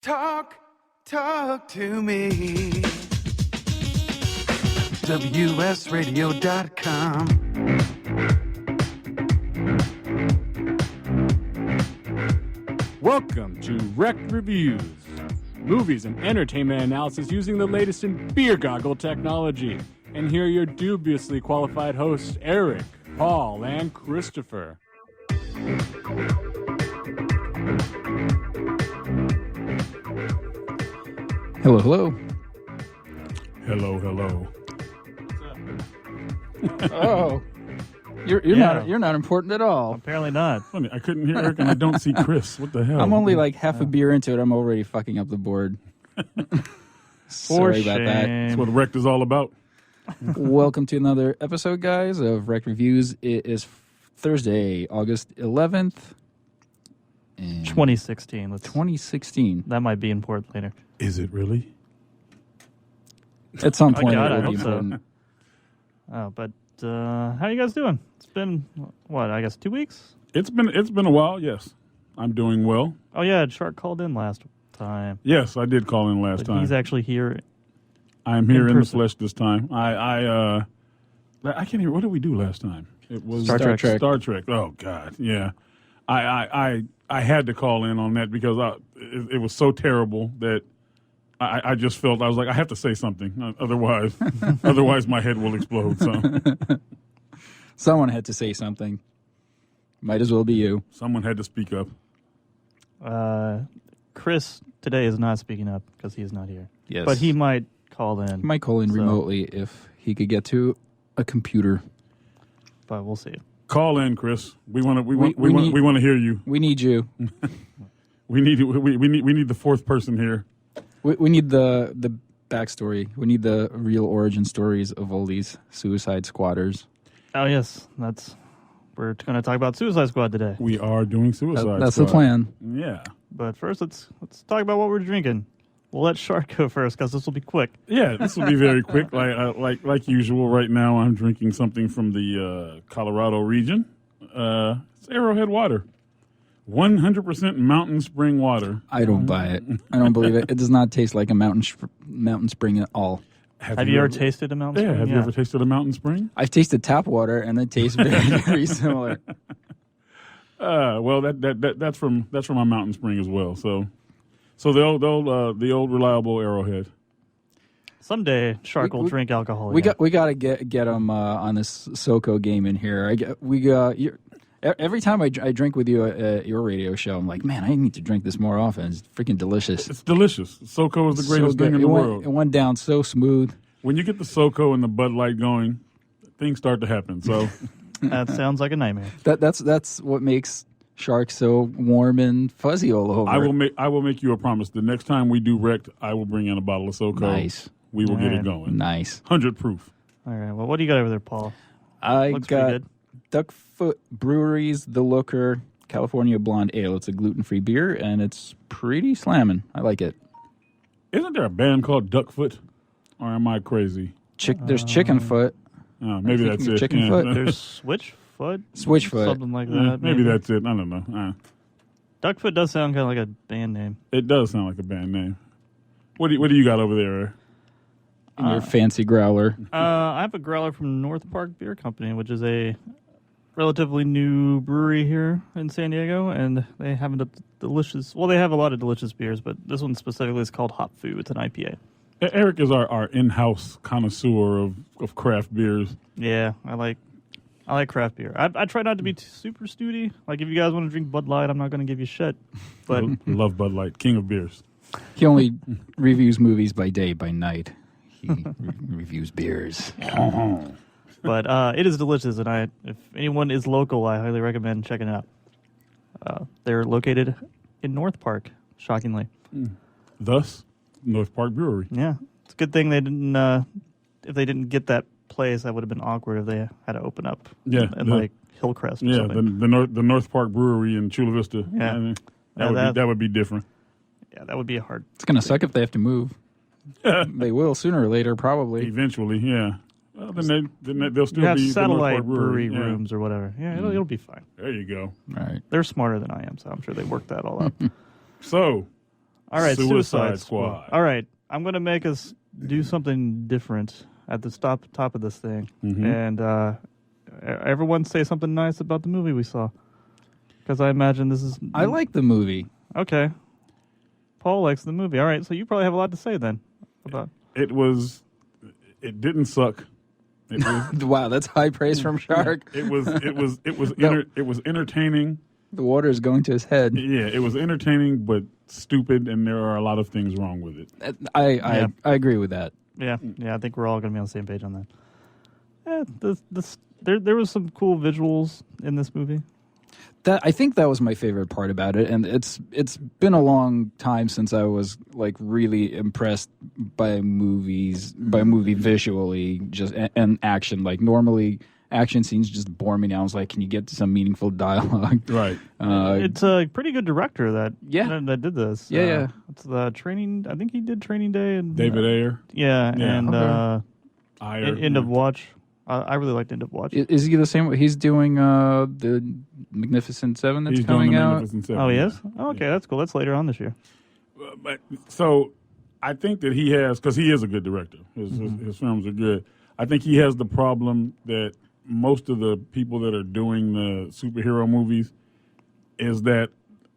Talk to me. WSRadio.com. Welcome to Rekt Reviews, movies and entertainment analysis using the latest in beer goggle technology. And here are your dubiously qualified hosts, Eric, Paul, and Christopher. Hello, hello. Hello. Oh, you're not important at all. Apparently not. Funny, I couldn't hear Eric and I don't see Chris. What the hell? I'm only like half a beer into it. I'm already fucking up the board. Sorry about that. That's what Rekt is all about. Welcome to another episode, guys, of Rekt Reviews. It is Thursday, August 11th. 2016. 2016. That might be important later. Is it really? At some point, God, it I will be hope so. important. Oh, but how you guys doing? It's been, what, I guess 2 weeks? It's been a while, yes. I'm doing well. Oh, yeah, Shark called in last time. Yes, I did call in last But time. he's actually here. I'm here in the person. flesh this time. I can't even. What did we do last time? It was Star Trek. Star Trek. Oh God, yeah. I had to call in on that because it was so terrible that I just felt I was like I have to say something. Otherwise my head will explode. So Someone had to say something. Might as well be you. someone had to speak up. Chris today is not speaking up because he is not here. Yes. But he might call in. He might call in So- remotely if he could get to a computer. But we'll see. Call in, Chris. We want We to hear you. We need you. We need the fourth person here. We need the backstory. We need the real origin stories of all these suicide squatters. Oh, yes. We're going to talk about Suicide Squad today. We are doing Suicide That's Squad. the plan. Yeah. But first, let's talk about what we're drinking. We'll let Shark go first because this will be quick. Yeah, this will be very quick. Like usual, right now I'm drinking something from the Colorado region. It's Arrowhead water, 100% mountain spring water. I don't buy it. I don't believe it. It does not taste like a mountain spring at all. Have you ever tasted a mountain Yeah, spring? have you ever tasted a mountain spring? I've tasted tap water, and it tastes very, very similar. Well, that's from a mountain spring as well. So the old reliable Arrowhead. Someday, Shark will drink alcohol. We again. got to get him on this SoCo game in here. Every time I drink with you at your radio show, I'm like, man, I need to drink this more often. It's freaking delicious. It's delicious. SoCo is the greatest So thing in good. the world. It went down so smooth. When you get the SoCo and the Bud Light going, things start to happen. So That sounds like a nightmare. That's what makes Shark so warm and fuzzy all over. I will make you a promise. The next time we do Rekt, I will bring in a bottle of SoCo. Nice. We will get it Alright. going. Nice. 100 proof. All right. Well, what do you got over there, Paul? I Looks pretty got good. Duckfoot Brewery's The Looker California Blonde Ale. It's a gluten-free beer, and it's pretty slamming. I like it. Isn't there a band called Duckfoot? Or am I crazy? There's Chicken Foot. Maybe that's it. Chicken Yeah. foot? There's Switchfoot? Switchfoot. Something like that. Maybe that's it. I don't know. Duckfoot does sound kind of like a band name. It does sound like a band name. What do you got over there? In your fancy growler. I have a growler from North Park Beer Company, which is a relatively new brewery here in San Diego, and they have a delicious. Well, they have a lot of delicious beers, but this one specifically is called Hop Foo. It's an IPA. Eric is our in-house connoisseur of craft beers. Yeah, I like craft beer. I try not to be super snooty. Like if you guys want to drink Bud Light, I'm not going to give you shit. But Love Bud Light, king of beers. He only reviews movies by day, by night. He reviews beers. but it is delicious, and if anyone is local, I highly recommend checking it out. They're located in North Park, shockingly. Thus, North Park Brewery. Yeah, it's a good thing they didn't. If they didn't get that place, that would have been awkward if they had to open up. Yeah, in like Hillcrest. Or Yeah, something. the North Park Brewery in Chula Vista. Yeah. I mean, Yeah, that would be different. Yeah, that would be hard. It's going to suck if they have to move. They will sooner or later, probably. Eventually, yeah. Well, then they'll still You have be the satellite North Park Brewery. brewery rooms or whatever. Yeah, it'll be fine. There you go. All right. They're smarter than I am, so I'm sure they worked that all out. So, All right, Suicide Squad. All right, I'm going to make us do something different at the top of this thing. And everyone say something nice about the movie we saw. Because I imagine this is... I like the movie. Okay. Paul likes the movie. All right, so you probably have a lot to say then about... It didn't suck. It was, Wow, that's high praise from Shark. it was entertaining. The water is going to his head. Yeah, it was entertaining, but stupid, and there are a lot of things wrong with it. I agree with that. Yeah, I think we're all going to be on the same page on that. There was some cool visuals in this movie. I think that was my favorite part about it, and it's been a long time since I was like really impressed by movie visually, just and action. Like normally, action scenes just bore me down. I was like, can you get to some meaningful dialogue? Right. It's a pretty good director that did this. Yeah. It's the Training. I think he did Training Day and David Ayer. Yeah, and Ayer. End of Watch. I really liked End of Watch. Is he the same? He's doing the Magnificent Seven that's coming out. Oh, he is? Oh, okay, that's cool. That's later on this year. So I think that he has, because he is a good director. His films are good. I think he has the problem that most of the people that are doing the superhero movies is that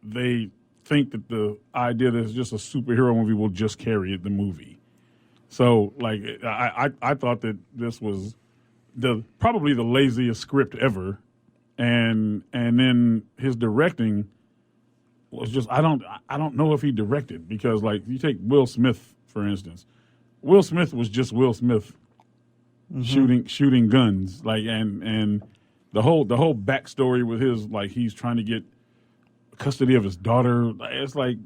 they think that the idea that it's just a superhero movie will just carry the movie. So, like, I thought that this was probably the laziest script ever, and then his directing was just I don't know if he directed, because like you take Will Smith for instance. Will Smith was just Will Smith shooting guns, like and the whole backstory with his, like, he's trying to get custody of his daughter. It's like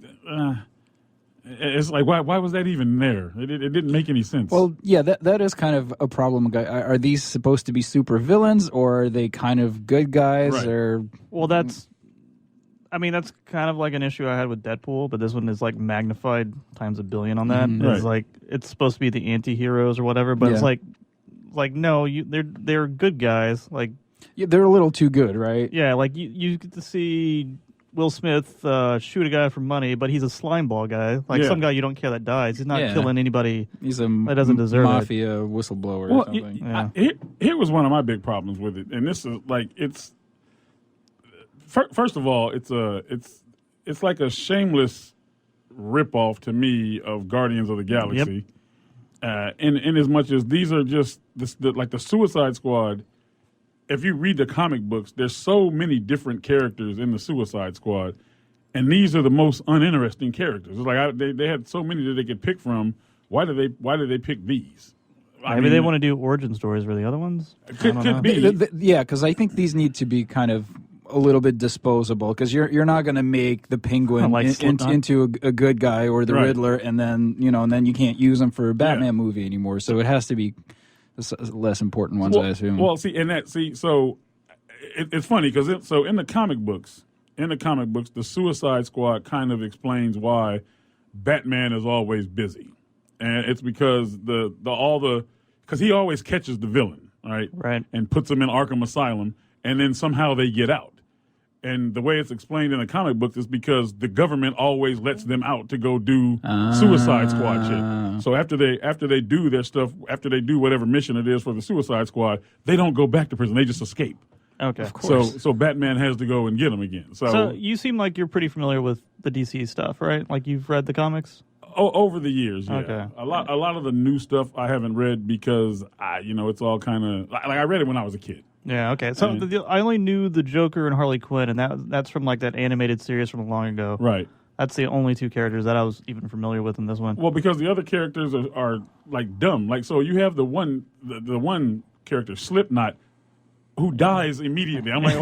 why was that even there? It didn't make any sense. Well, yeah, that is kind of a problem. Are these supposed to be super villains, or are they kind of good guys? Right. Or that's kind of like an issue I had with Deadpool, but this one is like magnified times a billion on that. It's like it's supposed to be the anti-heroes or whatever, but it's like no, they're good guys. Like they're a little too good, right? Yeah, like you get to see Will Smith shoot a guy for money, but he's a slime ball guy. Like some guy you don't care that dies. He's not killing anybody. He's that doesn't deserve mafia whistleblower or something. Here was one of my big problems with it, and this is like it's. First of all, it's like a shameless ripoff to me of Guardians of the Galaxy. In as much as these are just like the Suicide Squad. If you read the comic books, there's so many different characters in the Suicide Squad, and these are the most uninteresting characters. It's like they had so many that they could pick from. Why do they pick these? Maybe they want to do origin stories for the other ones. Could be. Yeah, because I think these need to be kind of a little bit disposable, because you're not going to make the Penguin into a good guy, or the Riddler, and then you can't use them for a Batman movie anymore. So it has to be less important ones, I assume. Well, so it's funny because in the comic books, the Suicide Squad kind of explains why Batman is always busy, and it's because because he always catches the villain, right, and puts them in Arkham Asylum, and then somehow they get out. And the way it's explained in the comic books is because the government always lets them out to go do Suicide Squad shit. So after they do their stuff, after they do whatever mission it is for the Suicide Squad, they don't go back to prison. They just escape. Okay, of course. So Batman has to go and get them again. So you seem like you're pretty familiar with the DC stuff, right? Like you've read the comics. Over the years, yeah. Okay. A lot of the new stuff I haven't read because it's all kind of like I read it when I was a kid. Yeah, okay. So I only knew the Joker and Harley Quinn, and that's from like that animated series from long ago. Right. That's the only two characters that I was even familiar with in this one. Well, because the other characters are like dumb. Like, so you have the one character, Slipknot, who dies immediately. I'm like,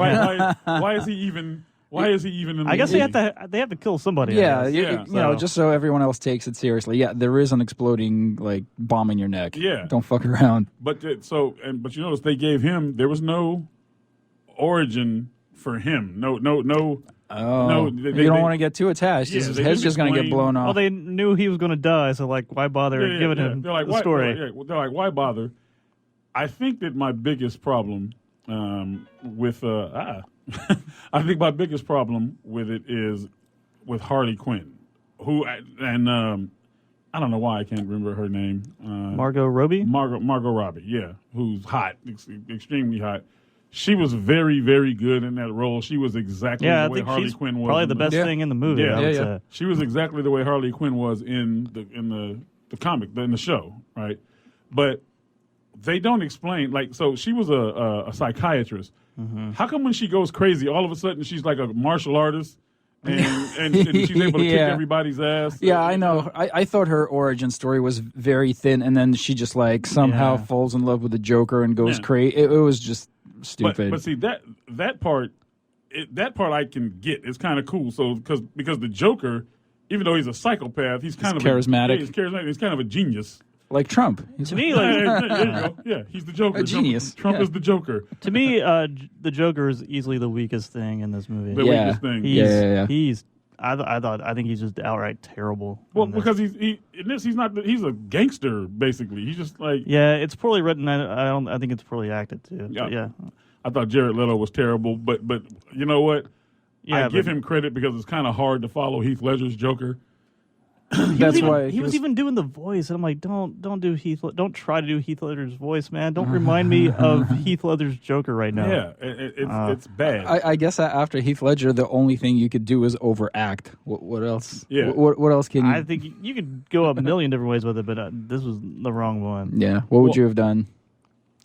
why is he even? Why is he even in the I guess movie? they have to kill somebody. Yeah, you know, just so everyone else takes it seriously. Yeah, there is an exploding bomb in your neck. Yeah, don't fuck around. But you notice they gave him, there was no origin for him. No. Oh, you don't want to get too attached. Yeah, his head's just going to get blown off. Well, they knew he was going to die, so why bother giving him the story? They're like, why bother? I think that my biggest problem with I think my biggest problem with it is with Harley Quinn, I don't know why I can't remember her name. Margot Robbie? Margot Robbie, yeah, who's hot, extremely hot. She was very, very good in that role. She was exactly the way Harley Quinn was. Probably the best thing in the movie. Yeah, I would say. She was exactly the way Harley Quinn was in the comic, in the show, right? But they don't explain. So she was a psychiatrist. Mm-hmm. How come when she goes crazy, all of a sudden she's like a martial artist? And she's able to kick everybody's ass. Yeah, I know. I thought her origin story was very thin, and then she just somehow falls in love with the Joker and goes crazy. It was just stupid. But see that part I can get. It's kind of cool. So because the Joker, even though he's a psychopath, he's kind of charismatic. He's charismatic. He's kind of a genius. Like Trump. To me, there you go. Yeah, he's the Joker. A genius. Trump is the Joker. To me, the Joker is easily the weakest thing in this movie. The weakest thing. I think he's just outright terrible. Well, because he's a gangster basically. He's just like it's poorly written. I think it's poorly acted too. Yeah. I thought Jared Leto was terrible, but you know what? Yeah, I give him credit because it's kind of hard to follow Heath Ledger's Joker. That's why he was even doing the voice, and I'm like, don't try to do Heath Ledger's voice, man. Don't remind me of Heath Ledger's Joker right now. Yeah, it's bad. I guess after Heath Ledger, the only thing you could do is overact. What else? Yeah. What else can you? I think you could go a million different ways with it, but this was the wrong one. Yeah. What would you have done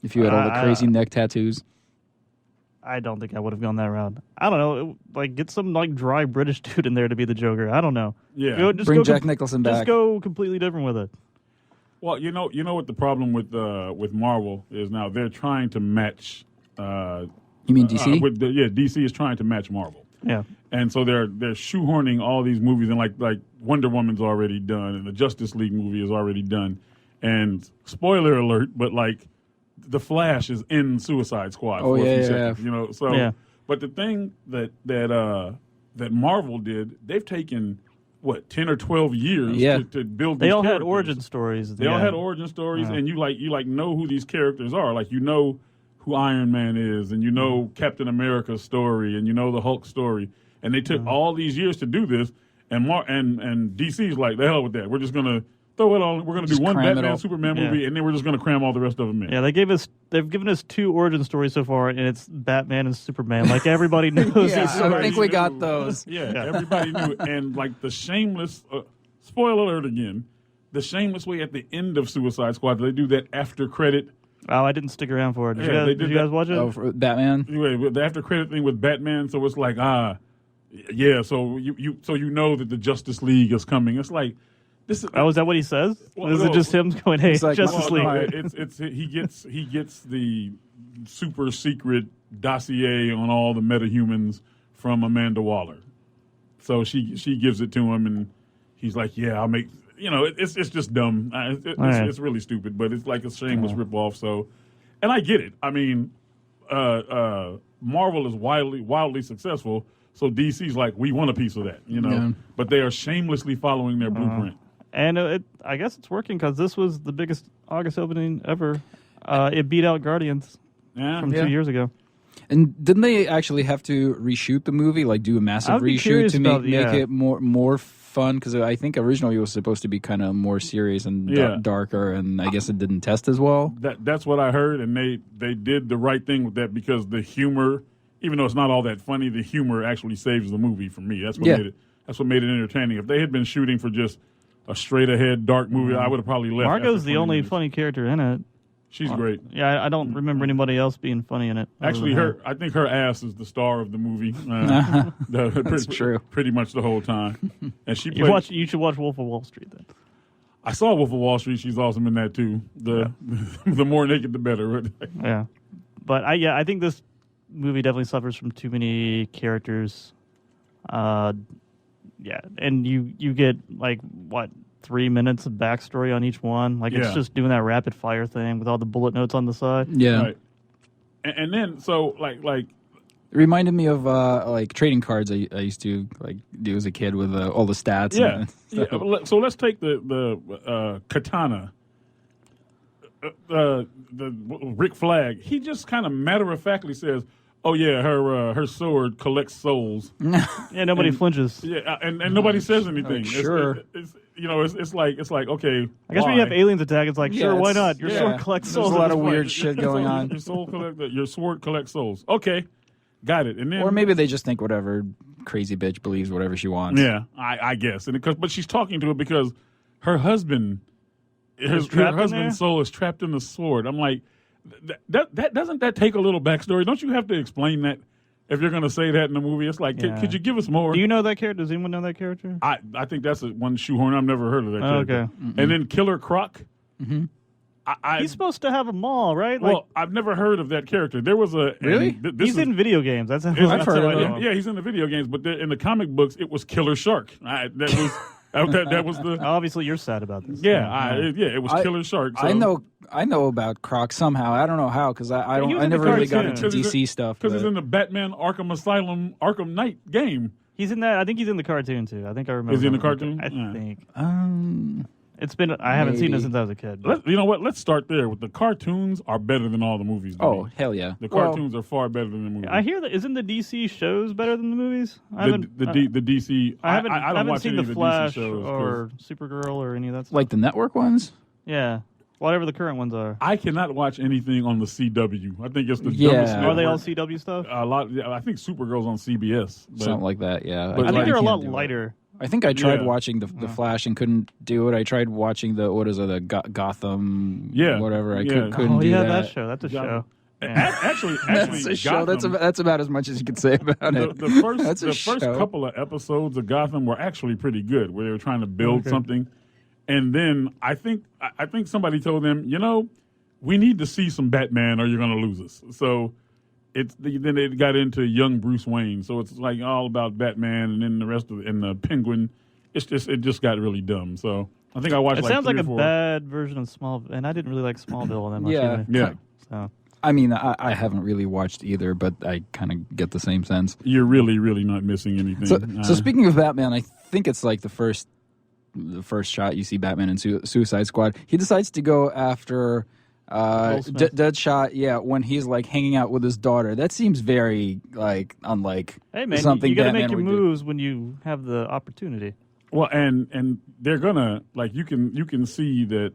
if you had all the crazy neck tattoos? I don't think I would have gone that route. I don't know. Get some dry British dude in there to be the Joker. I don't know. Yeah. Bring Jack Nicholson back. Just go completely different with it. Well, you know what the problem with Marvel is now? They're trying to match. You mean DC? DC is trying to match Marvel. Yeah. And so they're shoehorning all these movies, and like Wonder Woman's already done, and the Justice League movie is already done, and spoiler alert, but The Flash is in Suicide Squad. Oh, yeah. Seconds, you know. So, yeah. But the thing that Marvel did, they've taken 10 or 12 years to build. They these all characters. had origin stories. They all had origin stories, and you know who these characters are. Like, you know who Iron Man is, and you know Captain America's story, and you know the Hulk story. And they took all these years to do this, and DC's like, the hell with that. We're just gonna throw it on. We're going to do one Batman Superman movie, and then we're just going to cram all the rest of them in. Yeah, they've given us 2 origin stories so far, and it's Batman and Superman. Like, everybody knows. I think we got those. Yeah, everybody knew. And the shameless, spoiler alert again, the shameless way at the end of Suicide Squad, they do that after credit. Oh, I didn't stick around for it. Did you guys watch it? Oh, for Batman? Anyway, the after credit thing with Batman, so it's like, so you know that the Justice League is coming. It's like, is that what he says? Is it just him going, "Hey, Justice League"? No, he gets the super secret dossier on all the metahumans from Amanda Waller. So she gives it to him, and he's like, "Yeah, I'll make." You know, it's just dumb. It's really stupid, but it's like a shameless ripoff. So, and I get it. I mean, Marvel is wildly successful, so DC's like, we want a piece of that, you know. But they are shamelessly following their blueprint. And I guess it's working because this was the biggest August opening ever. It beat out Guardians from 2 years ago. And didn't they actually have to reshoot the movie, do a massive reshoot to make it more fun? Because I think originally it was supposed to be kind of more serious and darker, and I guess it didn't test as well. That's what I heard, and they did the right thing with that because the humor, even though it's not all that funny, the humor actually saves the movie for me. That's what made it entertaining. If they had been shooting for just a straight-ahead dark movie, I would have probably left. Margot's the only funny character in it. She's great. Yeah, I don't remember anybody else being funny in it. Actually, I think her ass is the star of the movie. That's true. Pretty much the whole time. And she you should watch Wolf of Wall Street then. I saw Wolf of Wall Street. She's awesome in that too. The more naked, the better. Yeah, but I think this movie definitely suffers from too many characters. And you get 3 minutes of backstory on each one. It's just doing that rapid fire thing with all the bullet notes on the side. Yeah. Right. And then it reminded me of trading cards I used to do as a kid with all the stats. Yeah. So let's take the katana. The Rick Flag. He just kind of matter of factly says, Oh yeah, her sword collects souls. Yeah, nobody flinches. Yeah, and nobody says anything. Sure. It's like okay. I guess when you have aliens attack, it's like, sure, why not? Your yeah. sword collects There's souls. a lot at of this point. weird shit going on. Your sword collects souls. Okay, got it. And then, Or maybe they just think whatever crazy bitch believes whatever she wants. yeah, I guess. But she's talking to it because her husband, her trapped in there? husband's soul is trapped in the sword. I'm like, that doesn't that take a little backstory? Don't you have to explain that if you're going to say that in the movie? It's like, Yeah. could you give us more? Do you know that character? Does anyone know that character? I think that's one shoehorn. I've never heard of that character. Okay. And then Killer Croc. Mm-hmm. He's supposed to have them all, right? Well, I've never heard of that character. There was a Really? He's in video games. That's how, I've that's heard how of I him. know him. Yeah, he's in the video games, but in the comic books, it was Killer Shark. That was the Obviously, you're sad about this. it was Killer Shark. So. I know about Croc somehow. I don't know how because I he was in the never really got cartoon. into DC stuff. Because he's but- in the Batman Arkham Asylum Arkham Knight game. He's in that. I think he's in the cartoon too. I think I remember. Is he in the him. cartoon? I Yeah. think it's been. I haven't seen it maybe. since I was a kid. but- You know what? Let's start there. With the cartoons are better than all the movies. to Oh me. hell yeah! The Well, cartoons are far better than the movies. I hear that isn't the DC shows better than the movies? I haven't. the DC. I haven't. I don't watch seen any the of Flash DC shows 'cause or Supergirl or any of that stuff. like the network ones. Yeah, whatever the current ones are. I cannot watch anything on the CW. I think it's the Yeah. dumbest. Are they all network. CW stuff? A lot? Yeah, I think Supergirl's on CBS. But Something like that. Yeah, but I think like- they're a can't lot do it. lighter. I think I tried Yeah. watching the Flash and couldn't do it. I tried watching the Gotham. Yeah. Whatever. I Yeah. couldn't Oh do yeah, that. that show. That's a Yeah. show. Actually, That's a show. Gotham, That's about as much as you can say about the, it. the first That's a the first show. couple of episodes of Gotham were actually pretty good, where they were trying to build something, and then I think somebody told them, we need to see some Batman, or you're going to lose us. So then they got into young Bruce Wayne, so it's like all about Batman, and then the rest of and the Penguin. It just got really dumb. So I think I watched. It sounds like three a or four. bad version of Smallville, and I didn't really like Smallville that much. Yeah. either. Yeah, So I mean, I haven't really watched either, but I kind of get the same sense. you're really, really not missing anything. So speaking of Batman, I think it's like the first shot you see Batman in Suicide Squad. He decides to go after Will Smith. Deadshot. Yeah, when he's like hanging out with his daughter. That seems very like unlike hey man, something you got to Batman make your would do. moves when you have the opportunity. Well, and they're gonna you can see that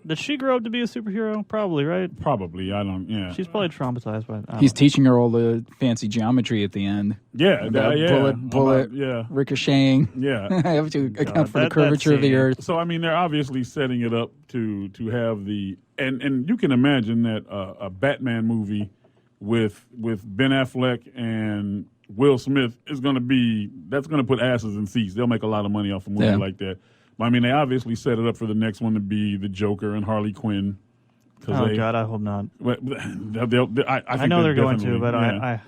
Did she grow up to be a superhero? Probably, right? probably. I don't. Yeah. She's probably traumatized by it. He's teaching her all the fancy geometry at the end. Yeah. About yeah. bullet, Yeah. ricocheting. Yeah. I have to account for the that curvature of the scene. earth. So I mean, they're obviously setting it up to have the and you can imagine that a Batman movie with Ben Affleck and Will Smith is going to put asses in seats. They'll make a lot of money off a movie Yeah. like that. But I mean, they obviously set it up for the next one to be the Joker and Harley Quinn. Oh God, I hope not. I I know they're going to, but yeah.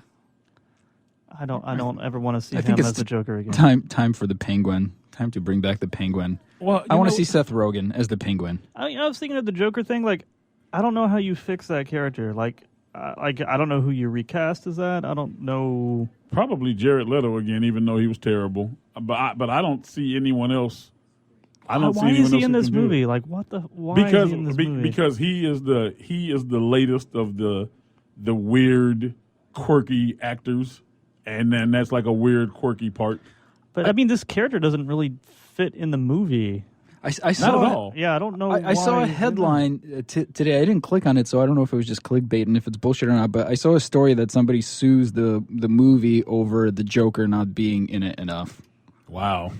I don't ever want to see I think him it's as the Joker again. Time for the Penguin. Time to bring back the Penguin. Well, I want to see Seth Rogen as the Penguin. I was thinking of the Joker thing. Like, I don't know how you fix that character. Like I don't know who you recast as that. I don't know. probably Jared Leto again, even though he was terrible. But I don't see anyone else. I don't see Why anyone is he else in who this can do it. movie? Like, what the? Why Because is he in this movie? because he is the latest of the weird, quirky actors, and then that's like a weird, quirky part. But I mean, this character doesn't really fit in the movie. I saw Not at all. Yeah, I don't know. I saw why a he's in headline today. I didn't click on it, so I don't know if it was just clickbait and if it's bullshit or not. But I saw a story that somebody sues the movie over the Joker not being in it enough, Wow,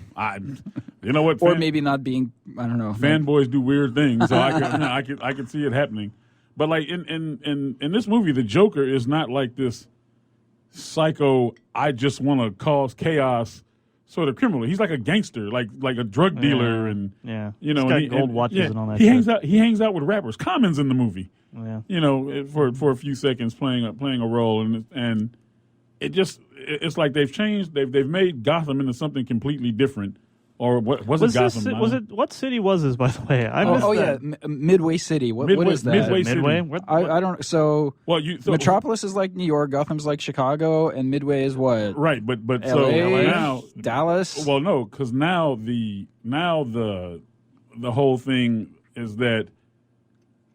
you know what? or maybe not being. I don't know. Fanboys do weird things, so I could see it happening. But like in this movie, the Joker is not like this psycho. I just want to cause chaos sort of criminal. He's like a gangster, like a drug dealer, and Yeah. you know, He's got gold watches and all that He shit. hangs out with rappers. Common's in the movie. Yeah. You know, for a few seconds playing a role, and it's like they've changed. They've made Gotham into something completely different. Or what was it? Gotham? What city was this, by the way? I missed yeah, that. Midway City. What is that? Midway Midway. City. What? I don't. So Well, Metropolis is like New York, Gotham's like Chicago, and Midway is what? right, but LA, so now Dallas. Well, no, because now the whole thing is that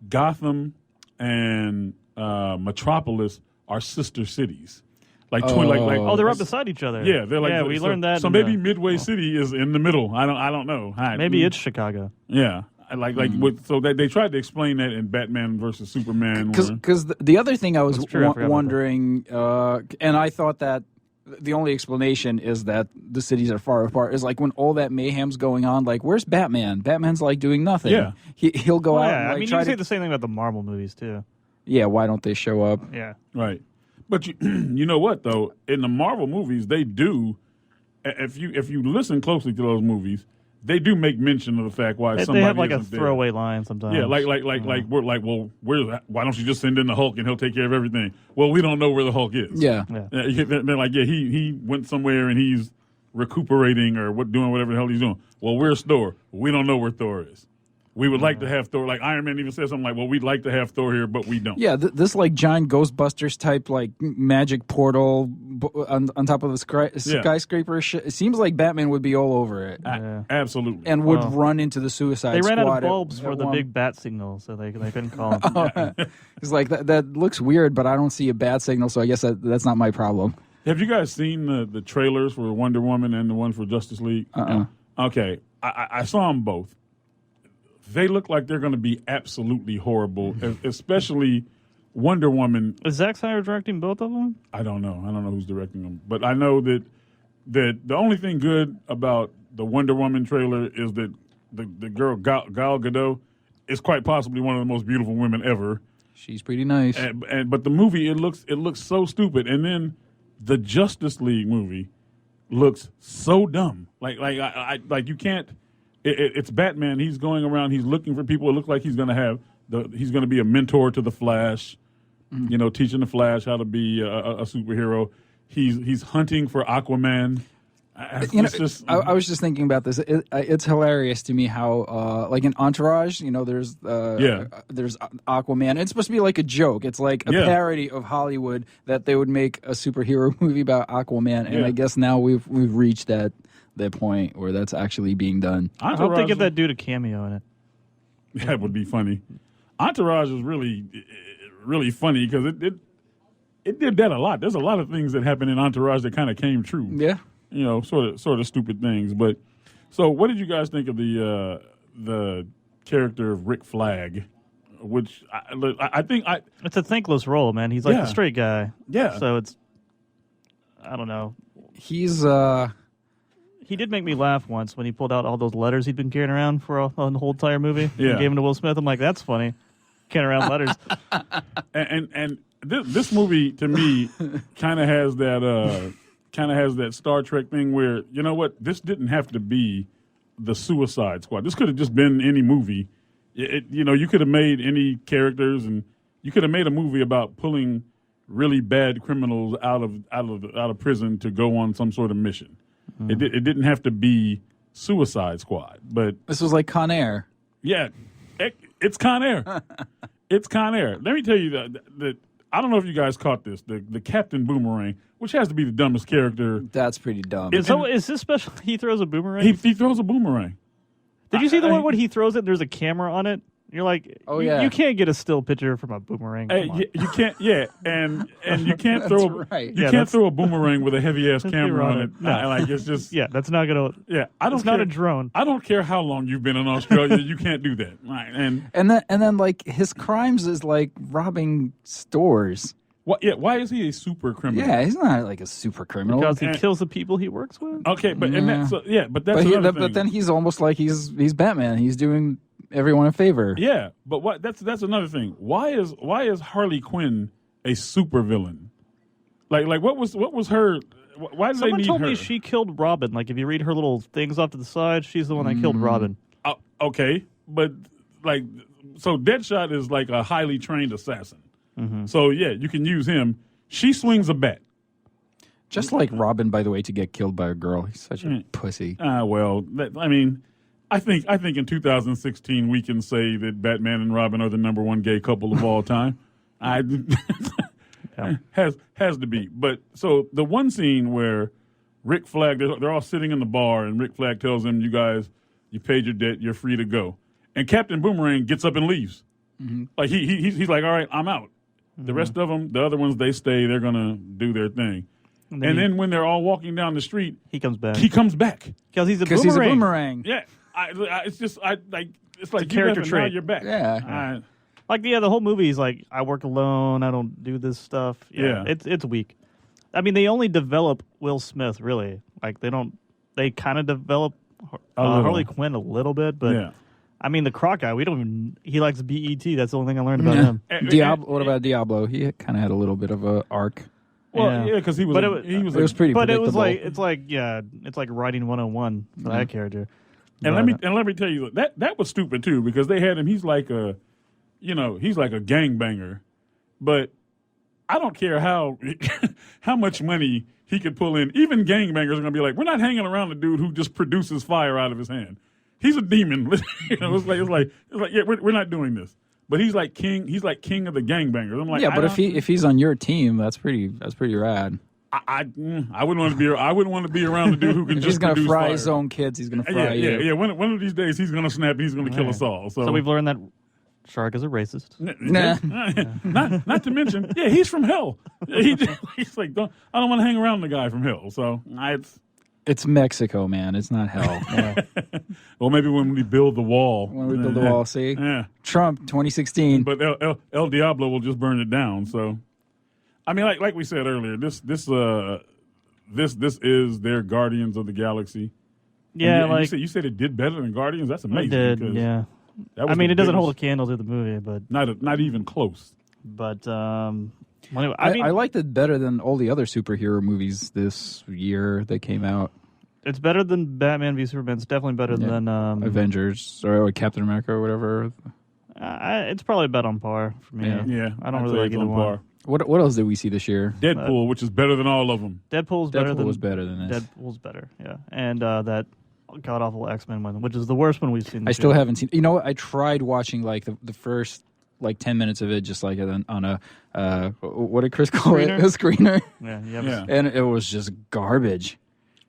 Gotham and Metropolis are sister cities. Like twin, like Oh, they're up beside each other. Yeah, they're like yeah. We learned that. So maybe Midway City is in the middle. I don't know. Maybe it's Chicago. Yeah, so they tried to explain that in Batman versus Superman. Because the other thing I was I wondering, and I thought that the only explanation is that the cities are far apart. Is like when all that mayhem's going on. Like, where's Batman? Batman's like doing nothing. Yeah, he'll go out. Yeah, And, like, I mean, you can say the same thing about the Marvel movies too. Yeah, why don't they show up? Yeah, right. But you know what though? In the Marvel movies, they do. If you listen closely to those movies, they do make mention of the fact why somebody they have like a isn't throwaway there. line sometimes. Yeah, we're like, well, why don't you just send in the Hulk and he'll take care of everything? Well, we don't know where the Hulk is. Yeah. They're like, he went somewhere and he's recuperating or doing whatever the hell he's doing. Well, where's Thor? We don't know where Thor is. We would like to have Thor. Like Iron Man even said something like, well, we'd like to have Thor here, but we don't. Yeah, this like giant Ghostbusters type like magic portal on top of the skyscraper. It seems like Batman would be all over it. Absolutely. And would run into the Suicide They Squad. ran out of bulbs for the big bat signal, so they couldn't call them. It's like, that looks weird, but I don't see a bat signal, so I guess that's not my problem. Have you guys seen the trailers for Wonder Woman and the one for Justice League? Okay. I saw them both. They look like they're going to be absolutely horrible, especially Wonder Woman. Is Zack Snyder directing both of them? I don't know. I don't know who's directing them. But I know that the only thing good about the Wonder Woman trailer is that the girl Gal Gadot is quite possibly one of the most beautiful women ever. She's pretty nice. But the movie, it looks so stupid. And then the Justice League movie looks so dumb. Like you can't. It's Batman. He's going around. He's looking for people. It looks like he's going to be a mentor to the Flash. You know, teaching the Flash how to be a superhero. He's hunting for Aquaman. I was just thinking about this. It's hilarious to me how, like in Entourage, there's Aquaman. It's supposed to be like a joke. It's like a parody of Hollywood that they would make a superhero movie about Aquaman. And I guess now we've reached that point where that's actually being done. I hope they get that dude a cameo in it. That would be funny. Entourage is really, really funny because it did that a lot. There's a lot of things that happened in Entourage that kind of came true. Yeah. Sort of stupid things. But so, what did you guys think of the character of Rick Flag? Which I think it's a thankless role, man. He's like the straight guy. Yeah. So I don't know. He did make me laugh once when he pulled out all those letters he'd been carrying around for the whole entire movie. Yeah. And gave them to Will Smith. I'm like, that's funny. Carrying around letters. and this movie to me kind of has that Star Trek thing where, you know what, this didn't have to be the Suicide Squad. This could have just been any movie. You could have made any characters, and you could have made a movie about pulling really bad criminals out of prison to go on some sort of mission. It didn't have to be Suicide Squad, but this was like Con Air. Yeah, it's Con Air. It's Con Air. Let me tell you that I don't know if you guys caught this. The Captain Boomerang, which has to be the dumbest character. That's pretty dumb. Is this special? He throws a boomerang? He throws a boomerang. Did you see the one when he throws it and there's a camera on it? You're like, you can't get a still picture from a boomerang. You can't, and you can't throw throw a boomerang with a heavy ass camera on it. No. It's just that's not gonna. Yeah, it's not a drone. I don't care how long you've been in Australia, you can't do that. Right, and then like his crimes is like robbing stores. Why is he a super criminal? Yeah, he's not like a super criminal because he kills the people he works with. Okay, but but then he's almost like he's Batman. He's doing everyone a favor. Yeah, but that's another thing. Why is Harley Quinn a supervillain? Like what was her? Why did Someone they need told her? me she killed Robin. Like if you read her little things off to the side, she's the one that killed Robin. Okay, but so Deadshot is like a highly trained assassin. Mm-hmm. So you can use him. She swings a bat. Just like Robin, by the way, to get killed by a girl. He's such a pussy. I think in 2016 we can say that Batman and Robin are the number one gay couple of all time. Has to be. But so the one scene where Rick Flag, they're all sitting in the bar, and Rick Flag tells them, "You guys, you paid your debt. You're free to go." And Captain Boomerang gets up and leaves. Mm-hmm. Like he's like, "All right, I'm out." The rest of them, the other ones, they stay. They're gonna do their thing. And then when they're all walking down the street, he comes back. Because he's a boomerang. Yeah, it's just it's like character trait. Now you're back. Yeah. The whole movie is like, I work alone. I don't do this stuff. Yeah. It's weak. I mean, they only develop Will Smith, really. Like, they kind of develop Harley Quinn a little bit, but yeah. I mean, the Croc guy, he likes BET. That's the only thing I learned about him. What about Diablo? He kind of had a little bit of a arc. Well, yeah, because he was pretty But predictable. it's like writing 101 for that character. And let me tell you, that was stupid too, because they had him. He's like a gangbanger, but I don't care how much money he could pull in. Even gangbangers are gonna be like, we're not hanging around the dude who just produces fire out of his hand. He's a demon. It's like yeah, we're not doing this. But he's like king. He's like king of the gangbangers. I'm like, yeah, but if he's on your team, that's pretty rad. I wouldn't want to be. I wouldn't want to be around the dude who can just. He's gonna produce fry fire. his own kids. He's gonna fry you. Yeah. One of these days, he's gonna snap. And he's gonna kill us all. So we've learned that Shark is a racist. Not to mention, yeah, he's from hell. He's like, I don't want to hang around the guy from hell. So it's Mexico, man. It's not hell. Yeah. Well, maybe when we build the wall. When we build the wall, see? Yeah. Trump, 2016. But El Diablo will just burn it down. So, I mean, like we said earlier, this is their Guardians of the Galaxy. Yeah, you said it did better than Guardians. That's amazing. It did, yeah. I mean, it doesn't hold a candle to the movie, but not even close. But anyway, I liked it better than all the other superhero movies this year that came out. It's better than Batman v Superman. It's definitely better than Avengers or Captain America or whatever. It's probably about on par for me. Yeah. I don't really like either one. What else did we see this year? Deadpool, which is better than all of them. Deadpool was better than this. Deadpool's better, yeah. And that god awful X-Men one, which is the worst one we've seen. I still haven't seen. You know what? I tried watching like the first 10 minutes of it, just like on a what did Chris call it? A screener. Yeah. And it was just garbage.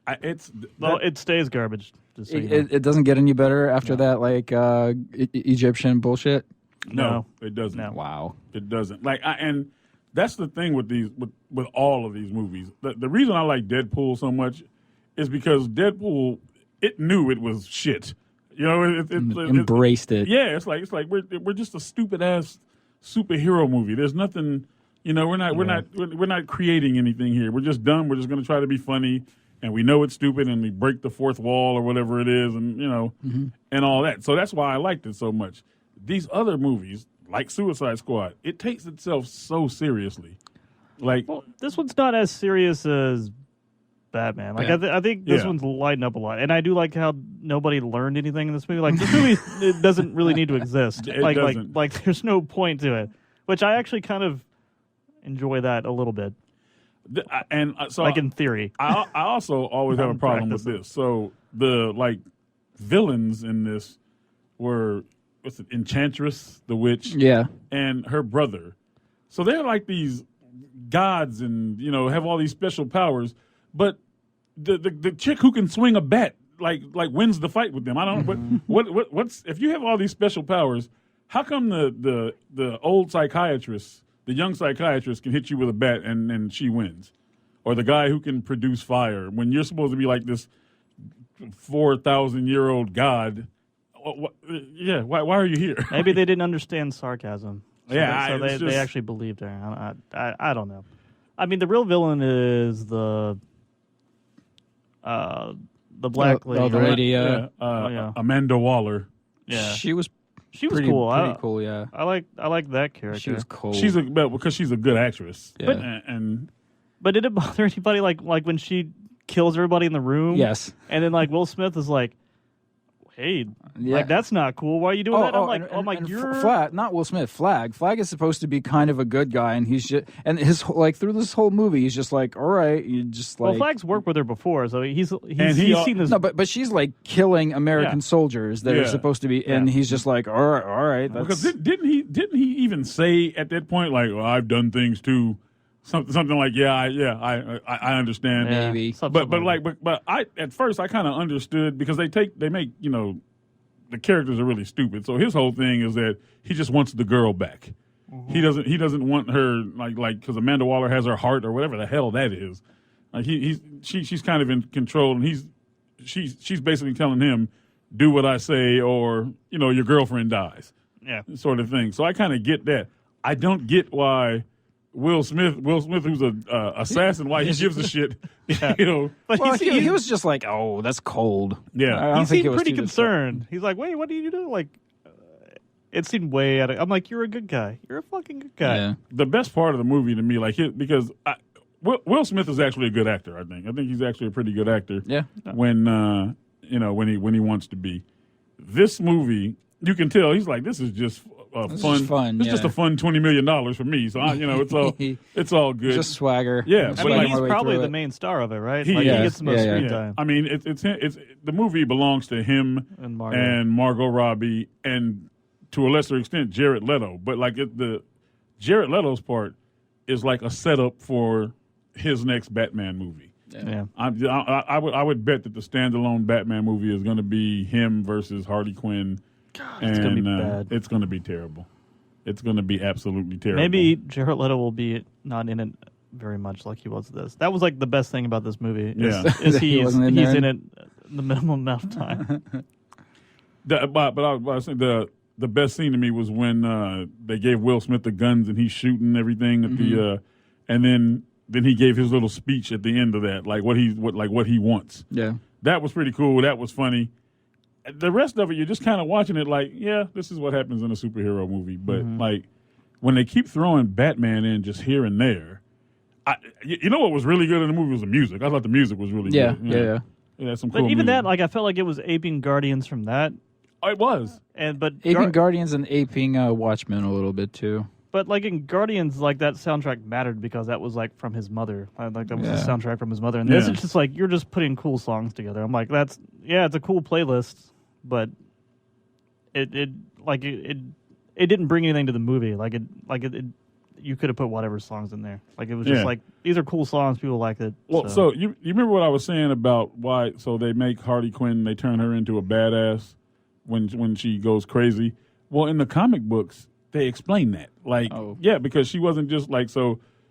It stays garbage. It doesn't get any better after that, like Egyptian bullshit. No, it doesn't. No. Wow, it doesn't. And that's the thing with these, with all of these movies. The reason I like Deadpool so much is because Deadpool, it knew it was shit. You know, it embraced it. Yeah, it's like we're just a stupid ass superhero movie. There's nothing. You know, we're not creating anything here. We're just dumb. We're just going to try to be funny. And we know it's stupid, and we break the fourth wall or whatever it is, and and all that. So that's why I liked it so much. These other movies, like Suicide Squad, it takes itself so seriously. This one's not as serious as Batman. I think this one's lighting up a lot, and I do like how nobody learned anything in this movie. Like, this movie it doesn't really need to exist. It doesn't. Like there's no point to it, which I actually kind of enjoy that a little bit. And so, in theory, I also always have a problem with this. So the villains in this were Enchantress, the witch, and her brother. So they're like these gods, and have all these special powers. But the chick who can swing a bat like wins the fight with them. I don't know what's if you have all these special powers, how come the old psychiatrist, the young psychiatrist, can hit you with a bat and she wins? Or the guy who can produce fire when you're supposed to be like this 4,000-year-old god. Why are you here? Maybe they didn't understand sarcasm. So they actually believed her. I don't know. I mean, the real villain is the black lady. The lady, Amanda Waller. Yeah, she was cool. Pretty cool, yeah. I like that character. She was cool. Because she's a good actress. Yeah. But did it bother anybody like when she kills everybody in the room? Yes. And then Will Smith is like, hey, that's not cool. Why are you doing that? I'm like, you're Flag, not Will Smith. Flag is supposed to be kind of a good guy, and he's just through this whole movie, he's just like, all right, you just like. Well, Flag's worked with her before, so he's seen this. No, but she's like killing American soldiers that are supposed to be, and he's just like, all right. Because didn't he even say at that point like, well, I've done things too. Something like I understand maybe, but I at first I kind of understood because they make the characters are really stupid. So his whole thing is that he just wants the girl back, He doesn't want her like because Amanda Waller has her heart or whatever the hell that is. Like she's kind of in control, and she's basically telling him, do what I say, or your girlfriend dies. Yeah, sort of thing. So I kind of get that. I don't get why Will Smith, who's a assassin, why he gives a shit. Yeah. But well, he was just like, oh, that's cold. Yeah, I don't he think seemed pretty concerned. He's like, wait, what do you do? Like, it seemed way out of. I'm like, you're a good guy. You're a fucking good guy. Yeah. The best part of the movie to me, because Will Smith is actually a good actor. I think he's actually a pretty good actor. Yeah. When when he wants to be. This movie, you can tell he's like, this is just fun. It's just a fun $20 million for me. So it's all good. Just swagger. Yeah, I mean, he's probably the main star of it, right? He gets the most screen time. I mean, it's the movie belongs to him and Margot Robbie, and to a lesser extent Jared Leto. But like the Jared Leto's part is like a setup for his next Batman movie. Yeah. I would bet that the standalone Batman movie is going to be him versus Harley Quinn. God, it's going to be bad. It's going to be terrible. It's going to be absolutely terrible. Maybe Jared Leto will be not in it very much like he was this. That was like the best thing about this movie. Is he's in it the minimum amount of time. But I was saying the best scene to me was when they gave Will Smith the guns and he's shooting everything at the and then he gave his little speech at the end of that, like what he wants. Yeah, that was pretty cool. That was funny. The rest of it, you're just kind of watching it like, yeah, this is what happens in a superhero movie. But like when they keep throwing Batman in just here and there, you know what was really good in the movie was the music. I thought the music was really good. Yeah. Yeah, some cool but even music. that, like, I felt like it was aping Guardians from that. Oh, it was. But aping Guardians and aping Watchmen a little bit too. But like in Guardians, like that soundtrack mattered because that was like from his mother. Like that was the soundtrack from his mother. And this is just like you're just putting cool songs together. I'm like, it's a cool playlist, but it didn't bring anything to the movie. Like it you could have put whatever songs in there. Like it was just like these are cool songs. People liked it. Well, so you remember what I was saying about why? So they make Harley Quinn. They turn her into a badass when she goes crazy. Well, in the comic books, they explain that. Like, because she wasn't just like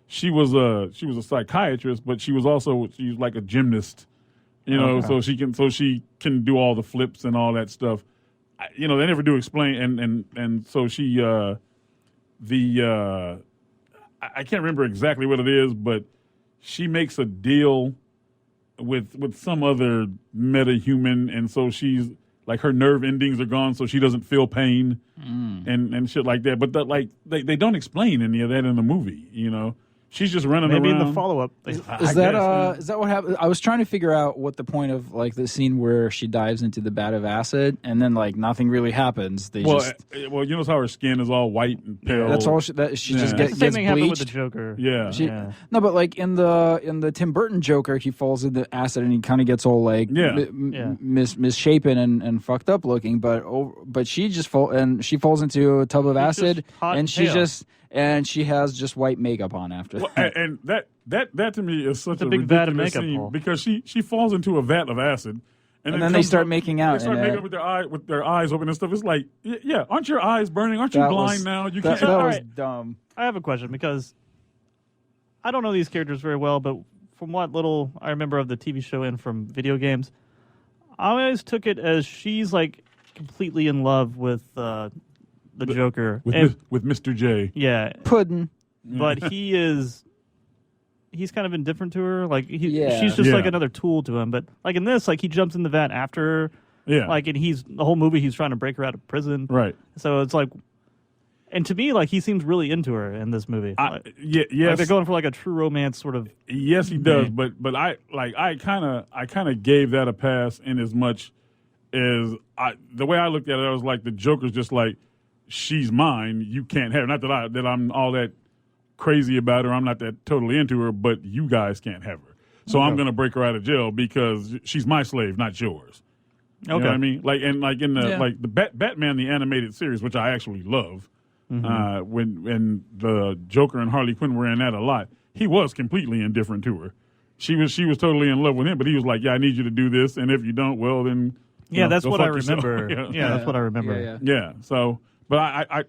she was a psychiatrist, but she was like a gymnast, so she can do all the flips and all that stuff. They never do explain, and so she I can't remember exactly what it is, but she makes a deal with some other metahuman, and so she's like her nerve endings are gone, so she doesn't feel pain and shit like that. But they don't explain any of that in the movie. She's just running around. Maybe in the follow-up. Is that what happened? I was trying to figure out what the point of like the scene where she dives into the vat of acid and then like nothing really happens. You notice how her skin is all white and pale. That's all she just gets same thing happened with the bleached. Joker. Yeah. No, but like in the Tim Burton Joker, he falls into acid and he kind of gets all like misshapen and fucked up looking. But she just falls into a tub of acid and she has just white makeup on after that. And that to me is such a big vat of ridiculous makeup, scene Paul. because she falls into a vat of acid, and then they start making out. They start making out with their eyes open and stuff. It's like, aren't your eyes burning? Aren't you blind now? You can't. That was dumb. I have a question because I don't know these characters very well, but from what little I remember of the TV show and from video games, I always took it as she's like completely in love with the Joker. With Mr. J. Yeah. Puddin'. But he's kind of indifferent to her. Like she's just like another tool to him. But like in this, like he jumps in the vat after her. Yeah. Like and the whole movie he's trying to break her out of prison. Right. So it's like, and to me, like he seems really into her in this movie. Yes. Like they're going for like a true romance sort of. Yes, he does. But I kind of gave that a pass in as much as the way I looked at it, I was like the Joker's just like, she's mine. You can't have her. Not that I'm all that crazy about her. I'm not that totally into her, but you guys can't have her. So I'm going to break her out of jail because she's my slave, not yours. You know what I mean? Like in the Batman the animated series, which I actually love. When the Joker and Harley Quinn were in that a lot, he was completely indifferent to her. She was totally in love with him, but he was like, I need you to do this, and if you don't, well then that's what I remember. That's what I remember. Yeah. So, But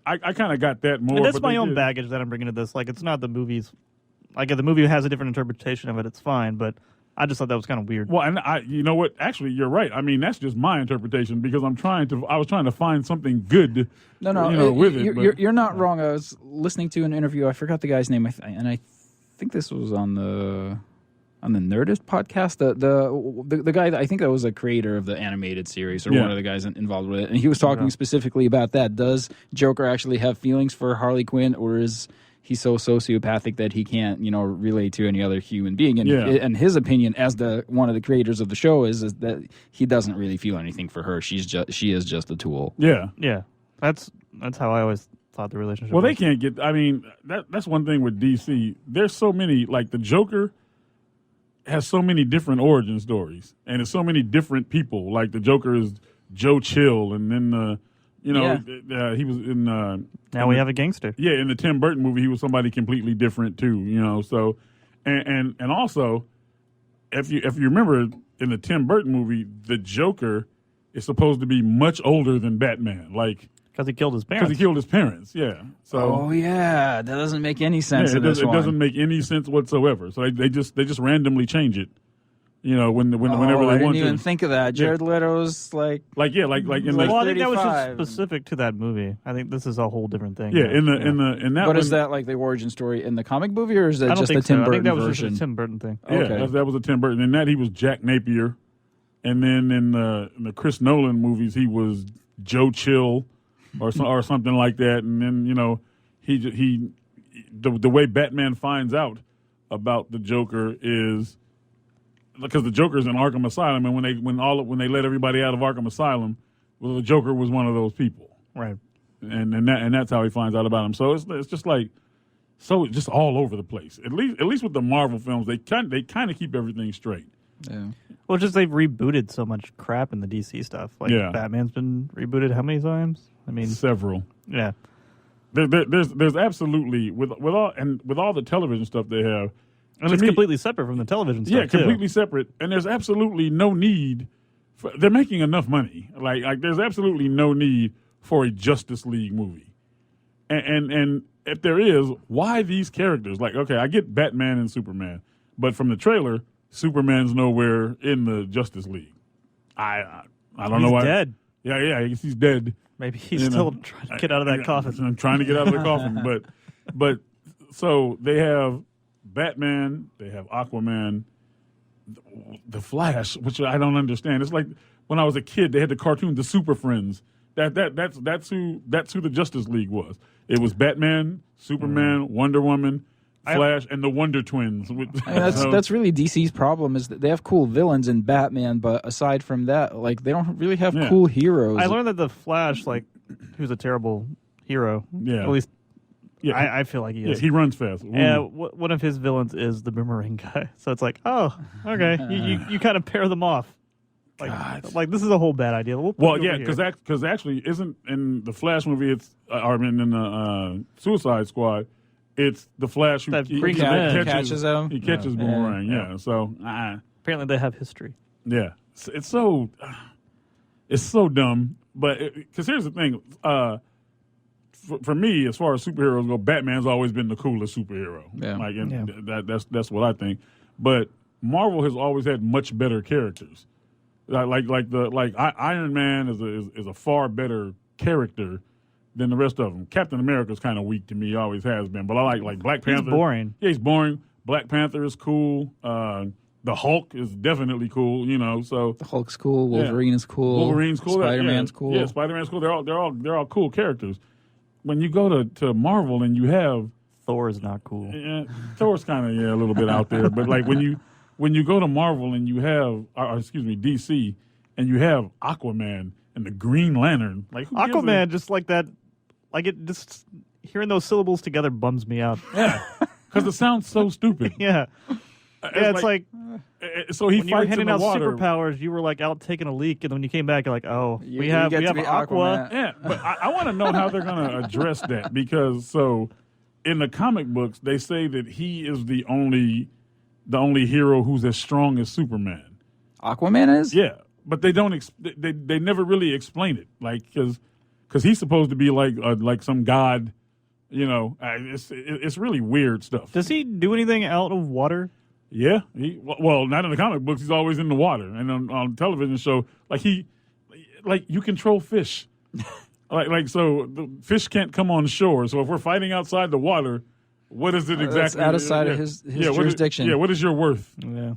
I kind of got that more. And that's but my they own did. baggage that I'm bringing to this. Like, it's not the movie's. Like, if the movie has a different interpretation of it, it's fine. But I just thought that was kind of weird. Well, and you know what? Actually, you're right. I mean, that's just my interpretation because I was trying to find something good. No, with it. You're not wrong. I was listening to an interview. I forgot the guy's name, and I think this was on the Nerdist podcast. The guy, I think that was a creator of the animated series or one of the guys involved with it, and he was talking specifically about that. Does Joker actually have feelings for Harley Quinn, or is he so sociopathic that he can't, relate to any other human being? And his opinion, as one of the creators of the show, is that he doesn't really feel anything for her. She is just a tool. Yeah. That's how I always thought the relationship. Well, was. they can't get. I mean, that's one thing with DC. There's so many. Like the Joker has so many different origin stories, and it's so many different people. Like the Joker is Joe Chill, and then he was in. Now we have a gangster. Yeah, in the Tim Burton movie, he was somebody completely different too. So, and also, if you remember in the Tim Burton movie, the Joker is supposed to be much older than Batman, like because he killed his parents. Because he killed his parents. Yeah. So. Oh yeah, that doesn't make any sense. Yeah, in this it one. doesn't make any sense whatsoever. So they just randomly change it. Whenever I they want didn't to. even think of that. Jared Leto's like in Well, I think that was 35. just specific to that movie. I think this is a whole different thing. Yeah, in that. But one, is that like the origin story in the comic movie, or is that I don't just the think Tim so. Burton I think that was version? just a Tim Burton thing. Yeah, Okay. that was a Tim Burton. In that he was Jack Napier, and then in the Chris Nolan movies he was Joe Chill, or something like that. And then the way Batman finds out about the Joker is because the Joker's in Arkham Asylum, and when they let everybody out of Arkham Asylum, well, the Joker was one of those people, Right. and that's how he finds out about him. So it's just like just all over the place. At least with the Marvel films, they kind of keep everything straight. Yeah. Well, just they've rebooted so much crap in the DC stuff. Like Batman's been rebooted how many times? I mean, Several. Yeah. There's absolutely with all the television stuff they have. And it's completely separate from the television stuff. Yeah, completely separate. And there's absolutely no need they're making enough money. Like there's absolutely no need for a Justice League movie. And if there is, why these characters? Like, okay, I get Batman and Superman, but from the trailer, Superman's nowhere in the Justice League. I don't know why. He's dead. Yeah, I guess he's dead. Maybe he's still trying to get out of that coffin. I'm trying to get out of the coffin, but so they have Batman, they have Aquaman, the Flash, which I don't understand. It's like when I was a kid, they had the cartoon The Super Friends. That's who the Justice League was. It was Batman, Superman, Wonder Woman, Flash, and the Wonder Twins. That's really DC's problem is that they have cool villains in Batman, but aside from that, like they don't really have cool heroes. I learned that the Flash, like, he was a terrible hero. Yeah. At least Yeah, I feel like he is. Yeah, he runs fast. Yeah, one of his villains is the boomerang guy. So it's like, oh, okay, you kind of pair them off. Like this is a whole bad idea. Well, yeah, because actually, isn't in the Flash movie? It's in the Suicide Squad. It's the Flash who catches him. He catches Boomerang. Yeah. So apparently they have history. Yeah, it's so dumb. But because here's the thing, for me, as far as superheroes go, Batman's always been the coolest superhero. Yeah. That's what I think. But Marvel has always had much better characters. Iron Man is a far better character than the rest of them. Captain America's kind of weak to me, always has been. But I like Black Panther. He's boring. Yeah, he's boring. Black Panther is cool. The Hulk is definitely cool. So the Hulk's cool. Wolverine is cool. Wolverine's cool. Spider-Man's cool. Yeah, Spider-Man's cool. They're all cool characters. When you go to Marvel and you have Thor's not cool. Yeah, Thor's kind of a little bit out there. But like when you go to Marvel and you have, DC, and you have Aquaman and the Green Lantern, like who Aquaman, just like that, like it just hearing those syllables together bums me out. Yeah, because it sounds so stupid. Yeah, it's like so he when fights you were handing in the out water. superpowers, you were like out taking a leak, and when you came back, you're like, oh, we you have get to be Aqua. Aquaman. Yeah, but I want to know how they're going to address that because so in the comic books they say that he is the only hero who's as strong as Superman. Aquaman is? Yeah, but they don't. They never really explain it, like because because he's supposed to be like some god. You know, it's really weird stuff. Does he do anything out of water? Yeah, well, not in the comic books. He's always in the water, and on television show, like you control fish, so the fish can't come on shore. So if we're fighting outside the water, what is it exactly? That's outside of his jurisdiction. What is your worth? Yeah,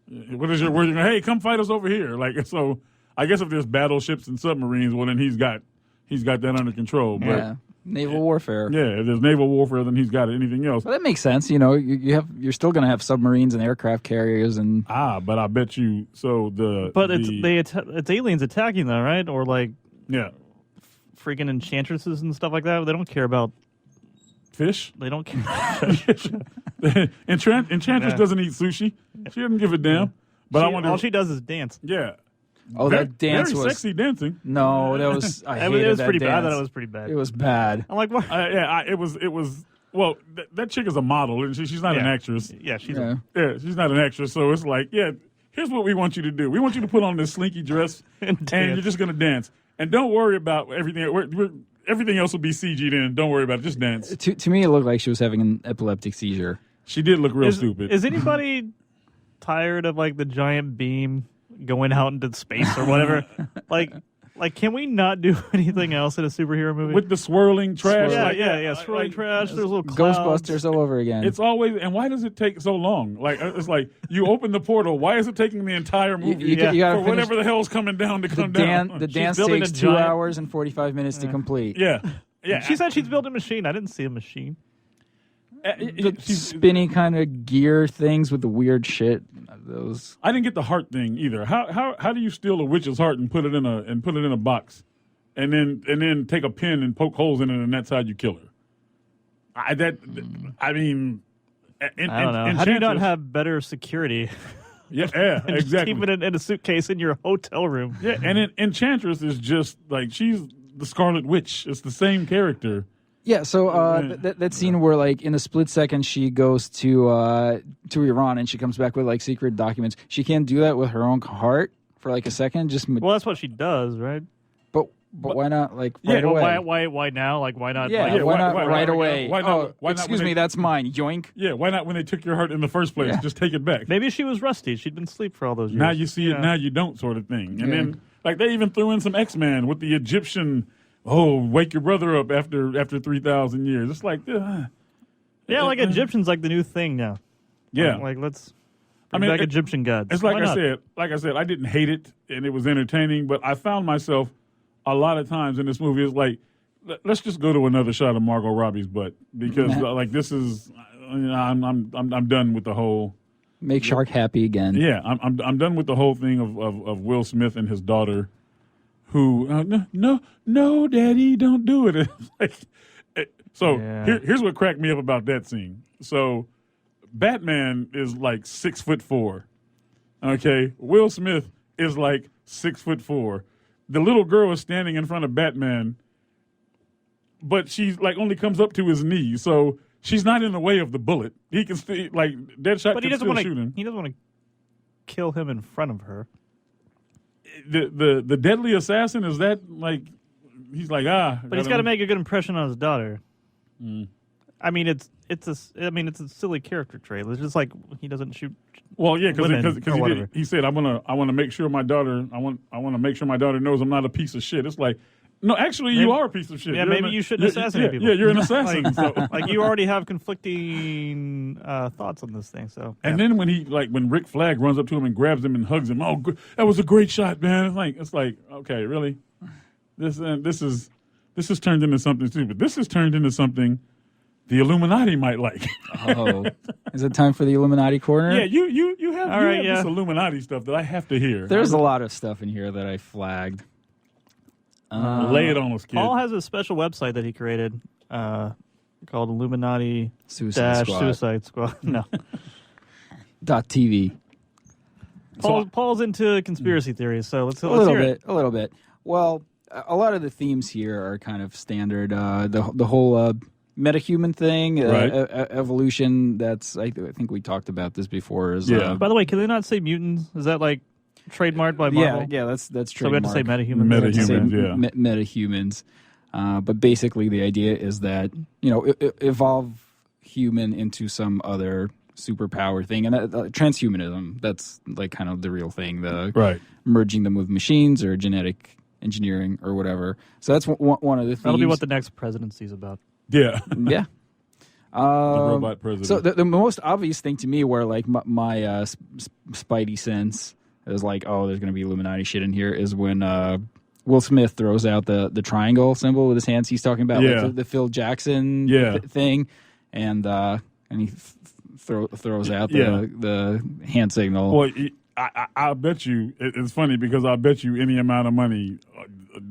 what is your worth? Hey, come fight us over here. Like so, I guess if there's battleships and submarines, well then he's got that under control. But, yeah. Naval warfare. Yeah, if there's naval warfare, then he's got it. Anything else? Well, that makes sense. You know, you're still going to have submarines and aircraft carriers and. But I bet you. So it's aliens attacking them, right? Or like freaking enchantresses and stuff like that. They don't care about fish. They don't care. Enchantress doesn't eat sushi. She doesn't give a damn. But all she does is dance. Yeah. Oh, that dance very was sexy dancing. No, that was. I hated it was that pretty dance. bad. I thought it was pretty bad. It was bad. I'm like, what? It was. Well, that chick is a model, and she's not an actress. Yeah, she's she's not an actress. So it's like, here's what we want you to do. We want you to put on this slinky dress, and you're just gonna dance. And don't worry about everything. Everything else will be CG'd in. Don't worry about it. Just dance. To me, it looked like she was having an epileptic seizure. She did look real stupid. Is anybody tired of like the giant beam going out into space or whatever? like, can we not do anything else in a superhero movie with the swirling trash? Swirling trash. There's little clouds. Ghostbusters all over again. It's always, and why does it take so long? Like it's like you open the portal. Why is it taking the entire movie you gotta for whatever the hell's coming down to come down? The dance takes 2 hours and 45 minutes to complete. Yeah. She said she's building a machine. I didn't see a machine. The spinny kind of gear things with the weird shit. Those I didn't get the heart thing either. How do you steal a witch's heart and put it in a box, and then take a pin and poke holes in it, and that's how you kill her? I don't know. How do you not have better security? Yeah, exactly. Keep it in a suitcase in your hotel room. Yeah, and Enchantress is just like she's the Scarlet Witch. It's the same character. Yeah, so that scene where, like, in a split second she goes to Iran and she comes back with, like, secret documents. She can't do that with her own heart for, like, a second. Well, that's what she does, right? But why not, like, right away? Why now? Like, why not? Yeah, why not right away? Why not? Excuse me, that's mine. Yoink. Yeah, why not when they took your heart in the first place? Yeah. Just take it back. Maybe she was rusty. She'd been asleep for all those years. Now you see it, now you don't sort of thing. And then, like, they even threw in some X-Men with the Egyptian... Oh, wake your brother up after 3,000 years. It's like, like Egyptian's like the new thing now. Yeah, like let's bring back Egyptian gods. It's like I said, I didn't hate it and it was entertaining, but I found myself a lot of times in this movie. It's like, let's just go to another shot of Margot Robbie's butt because like this is, I'm done with the whole. Make Shark happy again. Yeah, I'm done with the whole thing of Will Smith and his daughter. Who no, Daddy, don't do it. Here's what cracked me up about that scene. So, Batman is like 6'4". Okay, Will Smith is like 6'4". The little girl is standing in front of Batman, but she's like only comes up to his knee, so she's not in the way of the bullet. He can still Deadshot. But he doesn't want to. He doesn't want to kill him in front of her. The deadly assassin, is that like he's like but he's got to make a good impression on his daughter. I mean it's a silly character trait. It's just like he doesn't shoot. Well, yeah, because he said I want to make sure my daughter I want to make sure my daughter knows I'm not a piece of shit. It's like, no, actually you are a piece of shit. Yeah, maybe you shouldn't assassinate people. Yeah, you're an assassin. like you already have conflicting thoughts on this thing. So and then when Rick Flag runs up to him and grabs him and hugs him, oh, that was a great shot, man. It's like okay, really, this has turned into something stupid. This has turned into something the Illuminati might like. Oh, is it time for the Illuminati corner? Yeah, you have this Illuminati stuff that I have to hear. There's a lot of stuff in here that I flagged. Lay it on us, kid. Paul has a special website that he created called Illuminati Suicide Squad. No. .tv. Paul's into conspiracy theories, so let's hear it. A little bit. Well, a lot of the themes here are kind of standard. The whole metahuman thing, right. Evolution. That's I think we talked about this before. By the way, can they not say mutants? Is that like trademarked by Marvel? Yeah, that's trademarked. So we have to say metahumans. Metahumans, metahumans. But basically, the idea is that evolve human into some other superpower thing, and transhumanism. That's like kind of the real thing. Right. Merging them with machines or genetic engineering or whatever. So that's one of the things. That'll be what the next presidency is about. Yeah. Yeah. The robot president. So the most obvious thing to me, where like my spidey sense is like, oh, there's going to be Illuminati shit in here, is when Will Smith throws out the triangle symbol with his hands. He's talking about like, the Phil Jackson thing, and he throws out the hand signal. Well, I bet you it's funny because I bet you any amount of money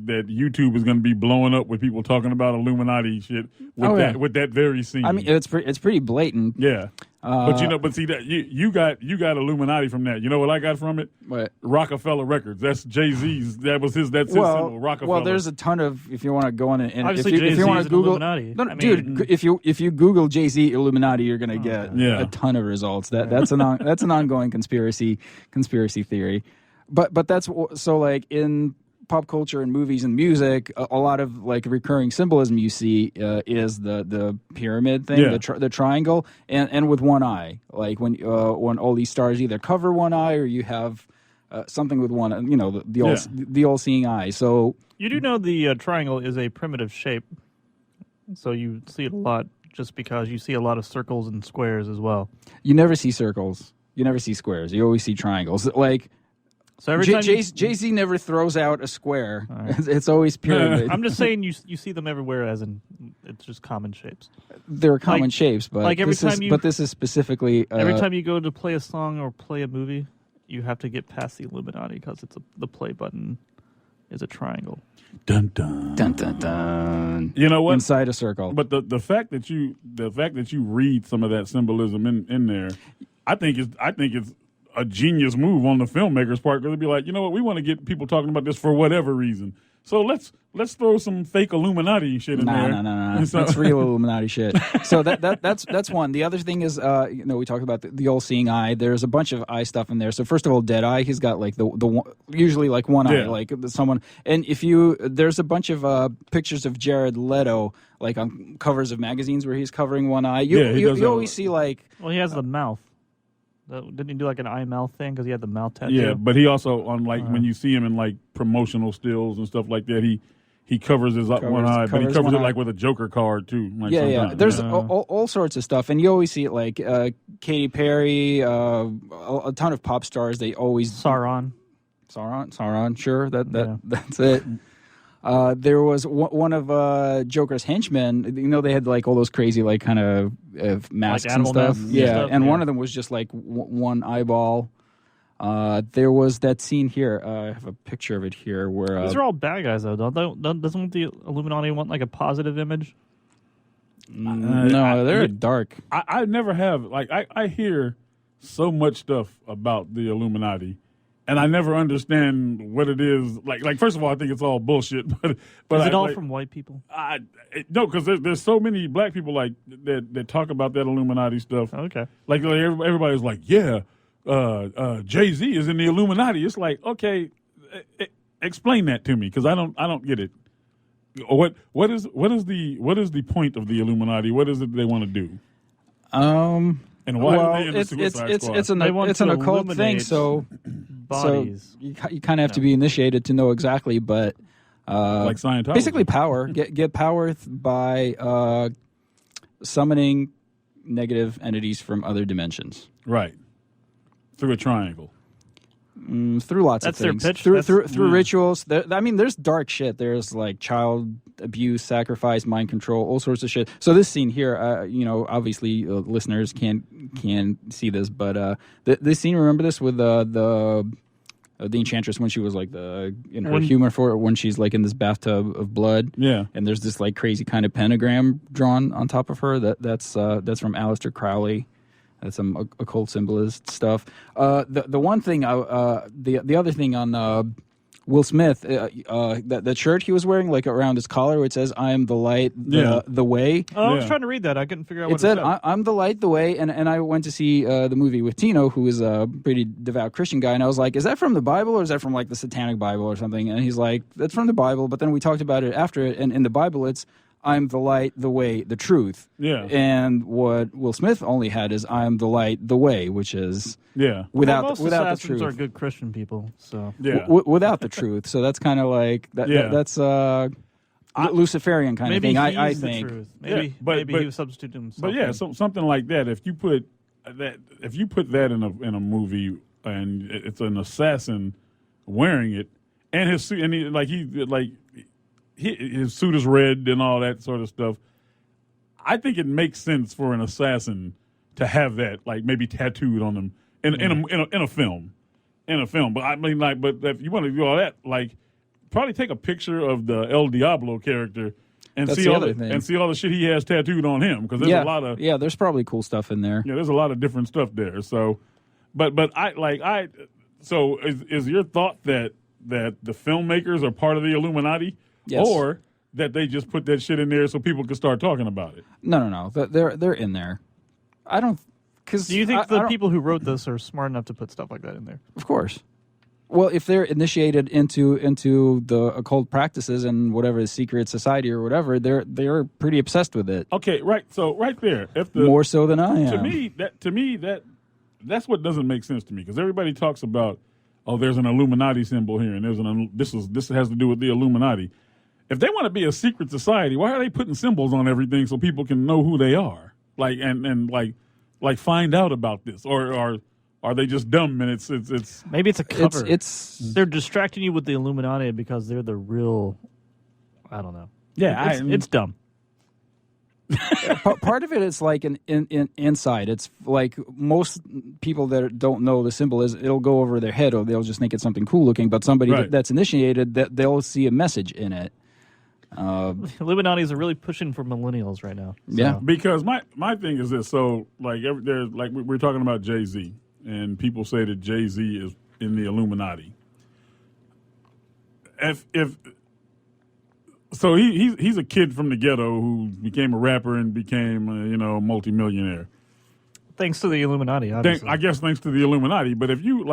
that YouTube is going to be blowing up with people talking about Illuminati shit with that very scene. I mean, it's pretty blatant. Yeah. But see that you got Illuminati from that. You know what I got from it? What? Rockefeller Records. That's Jay-Z's. That's his symbol. Rockefeller. Well, there's a ton of, if you want to go on and obviously if you want to Google Illuminati. No, dude, if you Google Jay-Z Illuminati, you're gonna get a ton of results. That's an ongoing conspiracy theory. But that's so like in pop culture and movies and music, a lot of like recurring symbolism you see is the pyramid thing, the triangle, and with one eye. Like when all these stars either cover one eye or you have something with one, the all-seeing eye. So you do know the triangle is a primitive shape, so you see it a lot just because you see a lot of circles and squares as well. You never see circles. You never see squares. You always see triangles. Like. So every time Jay-Z never throws out a square. Right. It's always pyramid. I'm just saying you see them everywhere, as in it's just common shapes. They're common shapes, but like this is specifically every time you go to play a song or play a movie, you have to get past the Illuminati because the play button is a triangle. Dun dun dun dun dun. You know what? Inside a circle. But the fact that you read some of that symbolism in there, I think it's a genius move on the filmmaker's part, because they'd be like, you know what, we want to get people talking about this for whatever reason. So let's throw some fake Illuminati shit in there. No. So, that's real Illuminati shit. So that's one. The other thing is, we talked about the all-seeing eye. There's a bunch of eye stuff in there. So first of all, Deadeye, he's got like the one, usually like one eye, like someone. And there's a bunch of pictures of Jared Leto, like on covers of magazines where he's covering one eye. You always see like. Well, he has the mouth. Didn't he do like an eye mouth thing because he had the mouth tattoo? Yeah, but he also on like when you see him in like promotional stills and stuff like that, he covers his one eye, but he covers it like with a Joker card too. Like yeah. There's all sorts of stuff, and you always see it like Katy Perry, a ton of pop stars. They always Sauron. Sure, that's it. There was one of Joker's henchmen. You know, they had like all those crazy like kind of masks like and stuff. Stuff, and one of them was just like one eyeball. There was that scene here. I have a picture of it here where these are all bad guys though. Doesn't the Illuminati want like a positive image? No, they're dark. I never have I hear so much stuff about the Illuminati. And I never understand what it is. Like first of all, I think it's all bullshit. But is it all from white people? No, because there's so many black people like that talk about that Illuminati stuff. Okay, like everybody's like, Jay-Z is in the Illuminati. It's like, okay, explain that to me, because I don't get it. What is the point of the Illuminati? What is it they want to do? And why are they in the Suicide Squad? It's an occult thing, so bodies. So you kind of have to be initiated to know exactly, but like Scientology. Basically power. Get power by summoning negative entities from other dimensions. Right. Through a triangle. Through lots of things. That's their pitch. Through rituals. There's dark shit. There's like child abuse, sacrifice, mind control, all sorts of shit. So this scene here, obviously listeners can't see this, but this scene, remember this with the Enchantress when she was like in her humor for it, when she's like in this bathtub of blood. Yeah. And there's this like crazy kind of pentagram drawn on top of her. That's from Aleister Crowley. That's some occult symbolist stuff. The one thing, the other thing on Will Smith, that shirt he was wearing, like around his collar, where it says "I am the light, the way." Oh, I was trying to read that. I couldn't figure out what it said. I'm the light, the way, and I went to see the movie with Tino, who is a pretty devout Christian guy, and I was like, "Is that from the Bible or is that from like the Satanic Bible or something?" And he's like, "That's from the Bible." But then we talked about it after it, and in the Bible, it's "I'm the light, the way, the truth." Yeah. And what Will Smith only had is "I'm the light, the way," which is without most without the assassins truth. are good Christian people. So Without the truth. So that's kind of like that's Luciferian kind of thing. I think. The truth. Maybe he was substituting himself. But yeah, something like that. If you put that in a movie and it's an assassin wearing it, and his suit, and his suit is red and all that sort of stuff, I think it makes sense for an assassin to have that, like maybe tattooed on them in a film. But I mean, like, but if you want to do all that, like, probably take a picture of the El Diablo character and see all the shit he has tattooed on him, because there's a lot of there's probably cool stuff in there. Yeah, there's a lot of different stuff there. So, but so is your thought that the filmmakers are part of the Illuminati? Yes. Or that they just put that shit in there so people can start talking about it? No. They're in there. I don't. Cause do you think the people who wrote this are smart enough to put stuff like that in there? Of course. Well, if they're initiated into the occult practices and whatever secret society or whatever, they're pretty obsessed with it. Okay, right. So right there, more so than I am. To me, that's what doesn't make sense to me, because everybody talks about, oh, there's an Illuminati symbol here, and this has to do with the Illuminati. If they want to be a secret society, why are they putting symbols on everything so people can know who they are? Like and find out about this, or are they just dumb and it's maybe it's a cover? It's they're distracting you with the Illuminati because they're the real. I don't know. Yeah, it's dumb. Part of it is like an inside. It's like most people that don't know the symbol is, it'll go over their head, or they'll just think it's something cool looking. But somebody that's initiated, that they'll see a message in it. Illuminatis are really pushing for millennials right now. So. Yeah, because my thing is this. So we're talking about Jay-Z, and people say that Jay-Z is in the Illuminati. So he's a kid from the ghetto who became a rapper and became a multimillionaire. Thanks to the Illuminati, obviously. I guess thanks to the Illuminati. But if you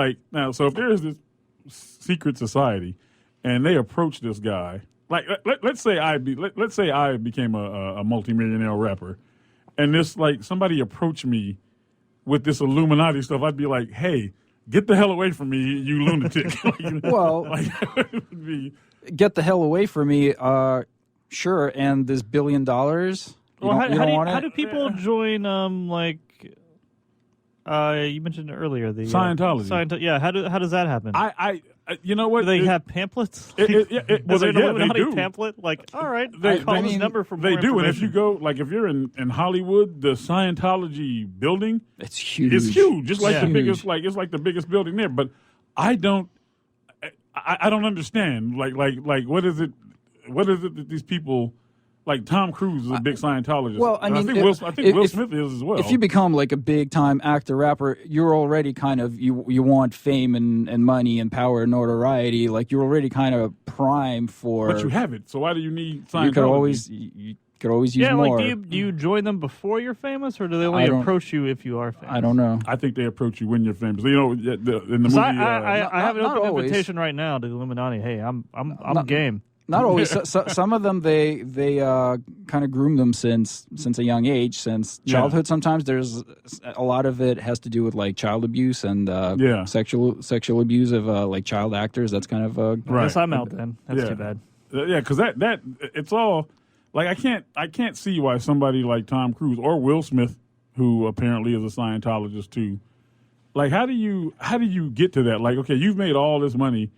so if there is this secret society and they approach this guy, like let's say I became a multimillionaire rapper, and this somebody approached me with this Illuminati stuff, I'd be like, hey, get the hell away from me, you lunatic. Get the hell away from me, sure, and this $1 billion, how do people join, you mentioned earlier, the Scientology. Yeah, how does that happen? You know what? Do they have pamphlets? Well, is there an Illuminati they do. pamphlet? All right, call this number for more They do, and if you information. go, if you're in Hollywood, the Scientology building, it's huge. It's huge. It's like the huge. biggest, it's like the biggest building there. But I don't understand. What is it that these people, like Tom Cruise is a big Scientologist. Well, I mean, I think Will Smith is as well. If you become like a big time actor rapper, you're already kind of you want fame and money and power and notoriety. Like you're already kind of prime for. But you have it, so why do you need Scientology? You could always use more. Do you join them before you're famous, or do they only approach you if you are famous? I don't know. I think they approach you when you're famous. In the movie, I have an open invitation right now to the Illuminati. Hey, I'm game. Not always. Some of them they kind of groom them since a young age, since childhood. Sometimes there's a lot of it has to do with like child abuse and sexual abuse of child actors. That's kind of I guess I'm out then. That's too bad. Yeah, because that it's all I can't see why somebody like Tom Cruise or Will Smith, who apparently is a Scientologist too, how do you get to that? Okay, you've made all this money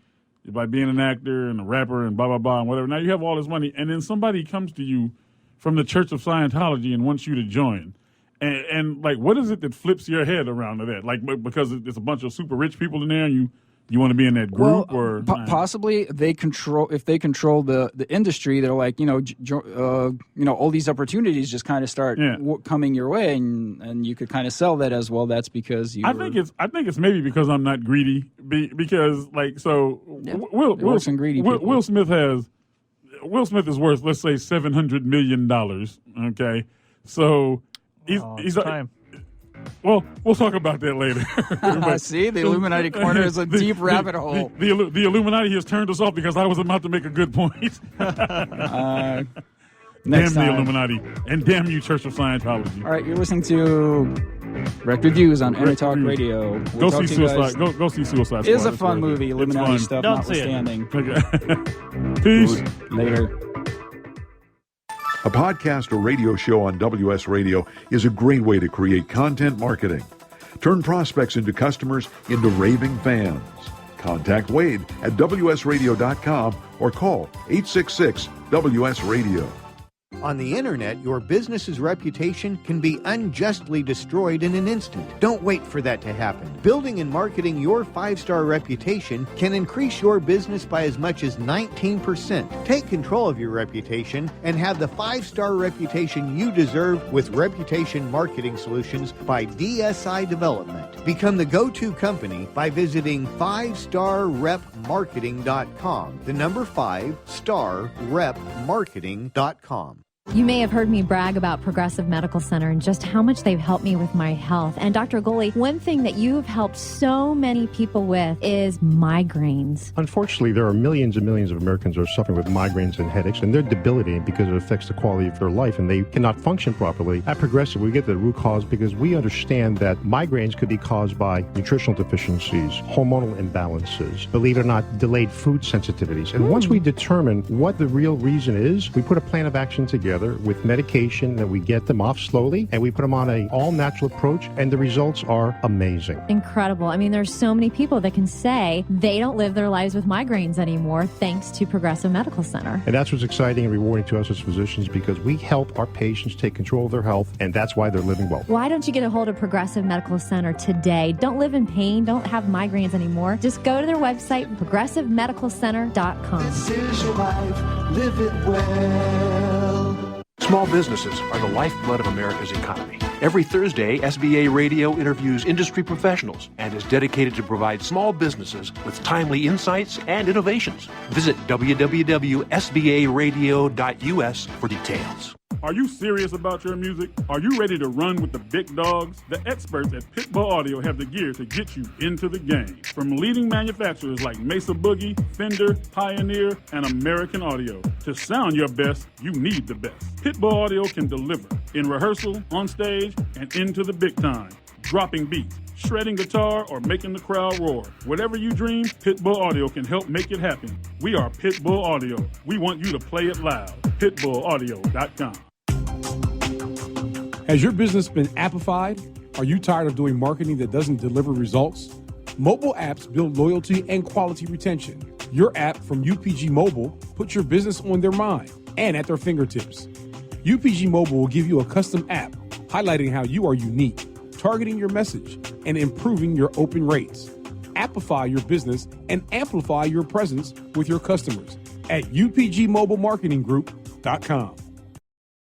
by being an actor and a rapper and blah, blah, blah, and whatever. Now you have all this money, and then somebody comes to you from the Church of Scientology and wants you to join. And what is it that flips your head around to that? Because it's a bunch of super rich people in there, and You want to be in that group, or possibly they control. If they control the industry, they're like, all these opportunities just kind of start coming your way, and you could kind of sell that as well. That's because you. I think it's maybe because I'm not greedy. Because Will Smith is worth, let's say, $700 million. Okay, so he's time. Well, we'll talk about that later. See, the Illuminati corner is a deep rabbit hole. The Illuminati has turned us off because I was about to make a good point. Damn the Illuminati, and damn you, Church of Scientology. All right, you're listening to Rekt Reviews on Talk Radio. Go see Suicide. Go see Suicide Squad. It is a fun movie. Illuminati stuff notwithstanding. Peace. Later. A podcast or radio show on WS Radio is a great way to create content marketing. Turn prospects into customers into raving fans. Contact Wade at WSRadio.com or call 866-WS-RADIO. On the internet, your business's reputation can be unjustly destroyed in an instant. Don't wait for that to happen. Building and marketing your 5-star reputation can increase your business by as much as 19%. Take control of your reputation and have the 5-star reputation you deserve with Reputation Marketing Solutions by DSI Development. Become the go-to company by visiting 5starrepmarketing.com. The number 5starrepmarketing.com. You may have heard me brag about Progressive Medical Center and just how much they've helped me with my health. And Dr. Goley, one thing that you've helped so many people with is migraines. Unfortunately, there are millions and millions of Americans who are suffering with migraines and headaches, and they're debilitating because it affects the quality of their life, and they cannot function properly. At Progressive, we get the root cause because we understand that migraines could be caused by nutritional deficiencies, hormonal imbalances, believe it or not, delayed food sensitivities. And once we determine what the real reason is, we put a plan of action together with medication that we get them off slowly, and we put them on an all-natural approach, and the results are amazing. Incredible. I mean, there's so many people that can say they don't live their lives with migraines anymore thanks to Progressive Medical Center. And that's what's exciting and rewarding to us as physicians, because we help our patients take control of their health, and that's why they're living well. Why don't you get a hold of Progressive Medical Center today? Don't live in pain. Don't have migraines anymore. Just go to their website, progressivemedicalcenter.com. This is your life, live it well. Small businesses are the lifeblood of America's economy. Every Thursday, SBA Radio interviews industry professionals and is dedicated to provide small businesses with timely insights and innovations. Visit www.sbaradio.us for details. Are you serious about your music? Are you ready to run with the big dogs? The experts at Pitbull Audio have the gear to get you into the game. From leading manufacturers like Mesa Boogie, Fender, Pioneer, and American Audio. To sound your best, you need the best. Pitbull Audio can deliver in rehearsal, on stage, and into the big time. Dropping beats, shredding guitar, or making the crowd roar. Whatever you dream, Pitbull Audio can help make it happen. We are Pitbull Audio. We want you to play it loud. PitbullAudio.com. Has your business been appified? Are you tired of doing marketing that doesn't deliver results? Mobile apps build loyalty and quality retention. Your app from UPG Mobile puts your business on their mind and at their fingertips. UPG Mobile will give you a custom app highlighting how you are unique, targeting your message, and improving your open rates. Appify your business and amplify your presence with your customers at upgmobilemarketinggroup.com.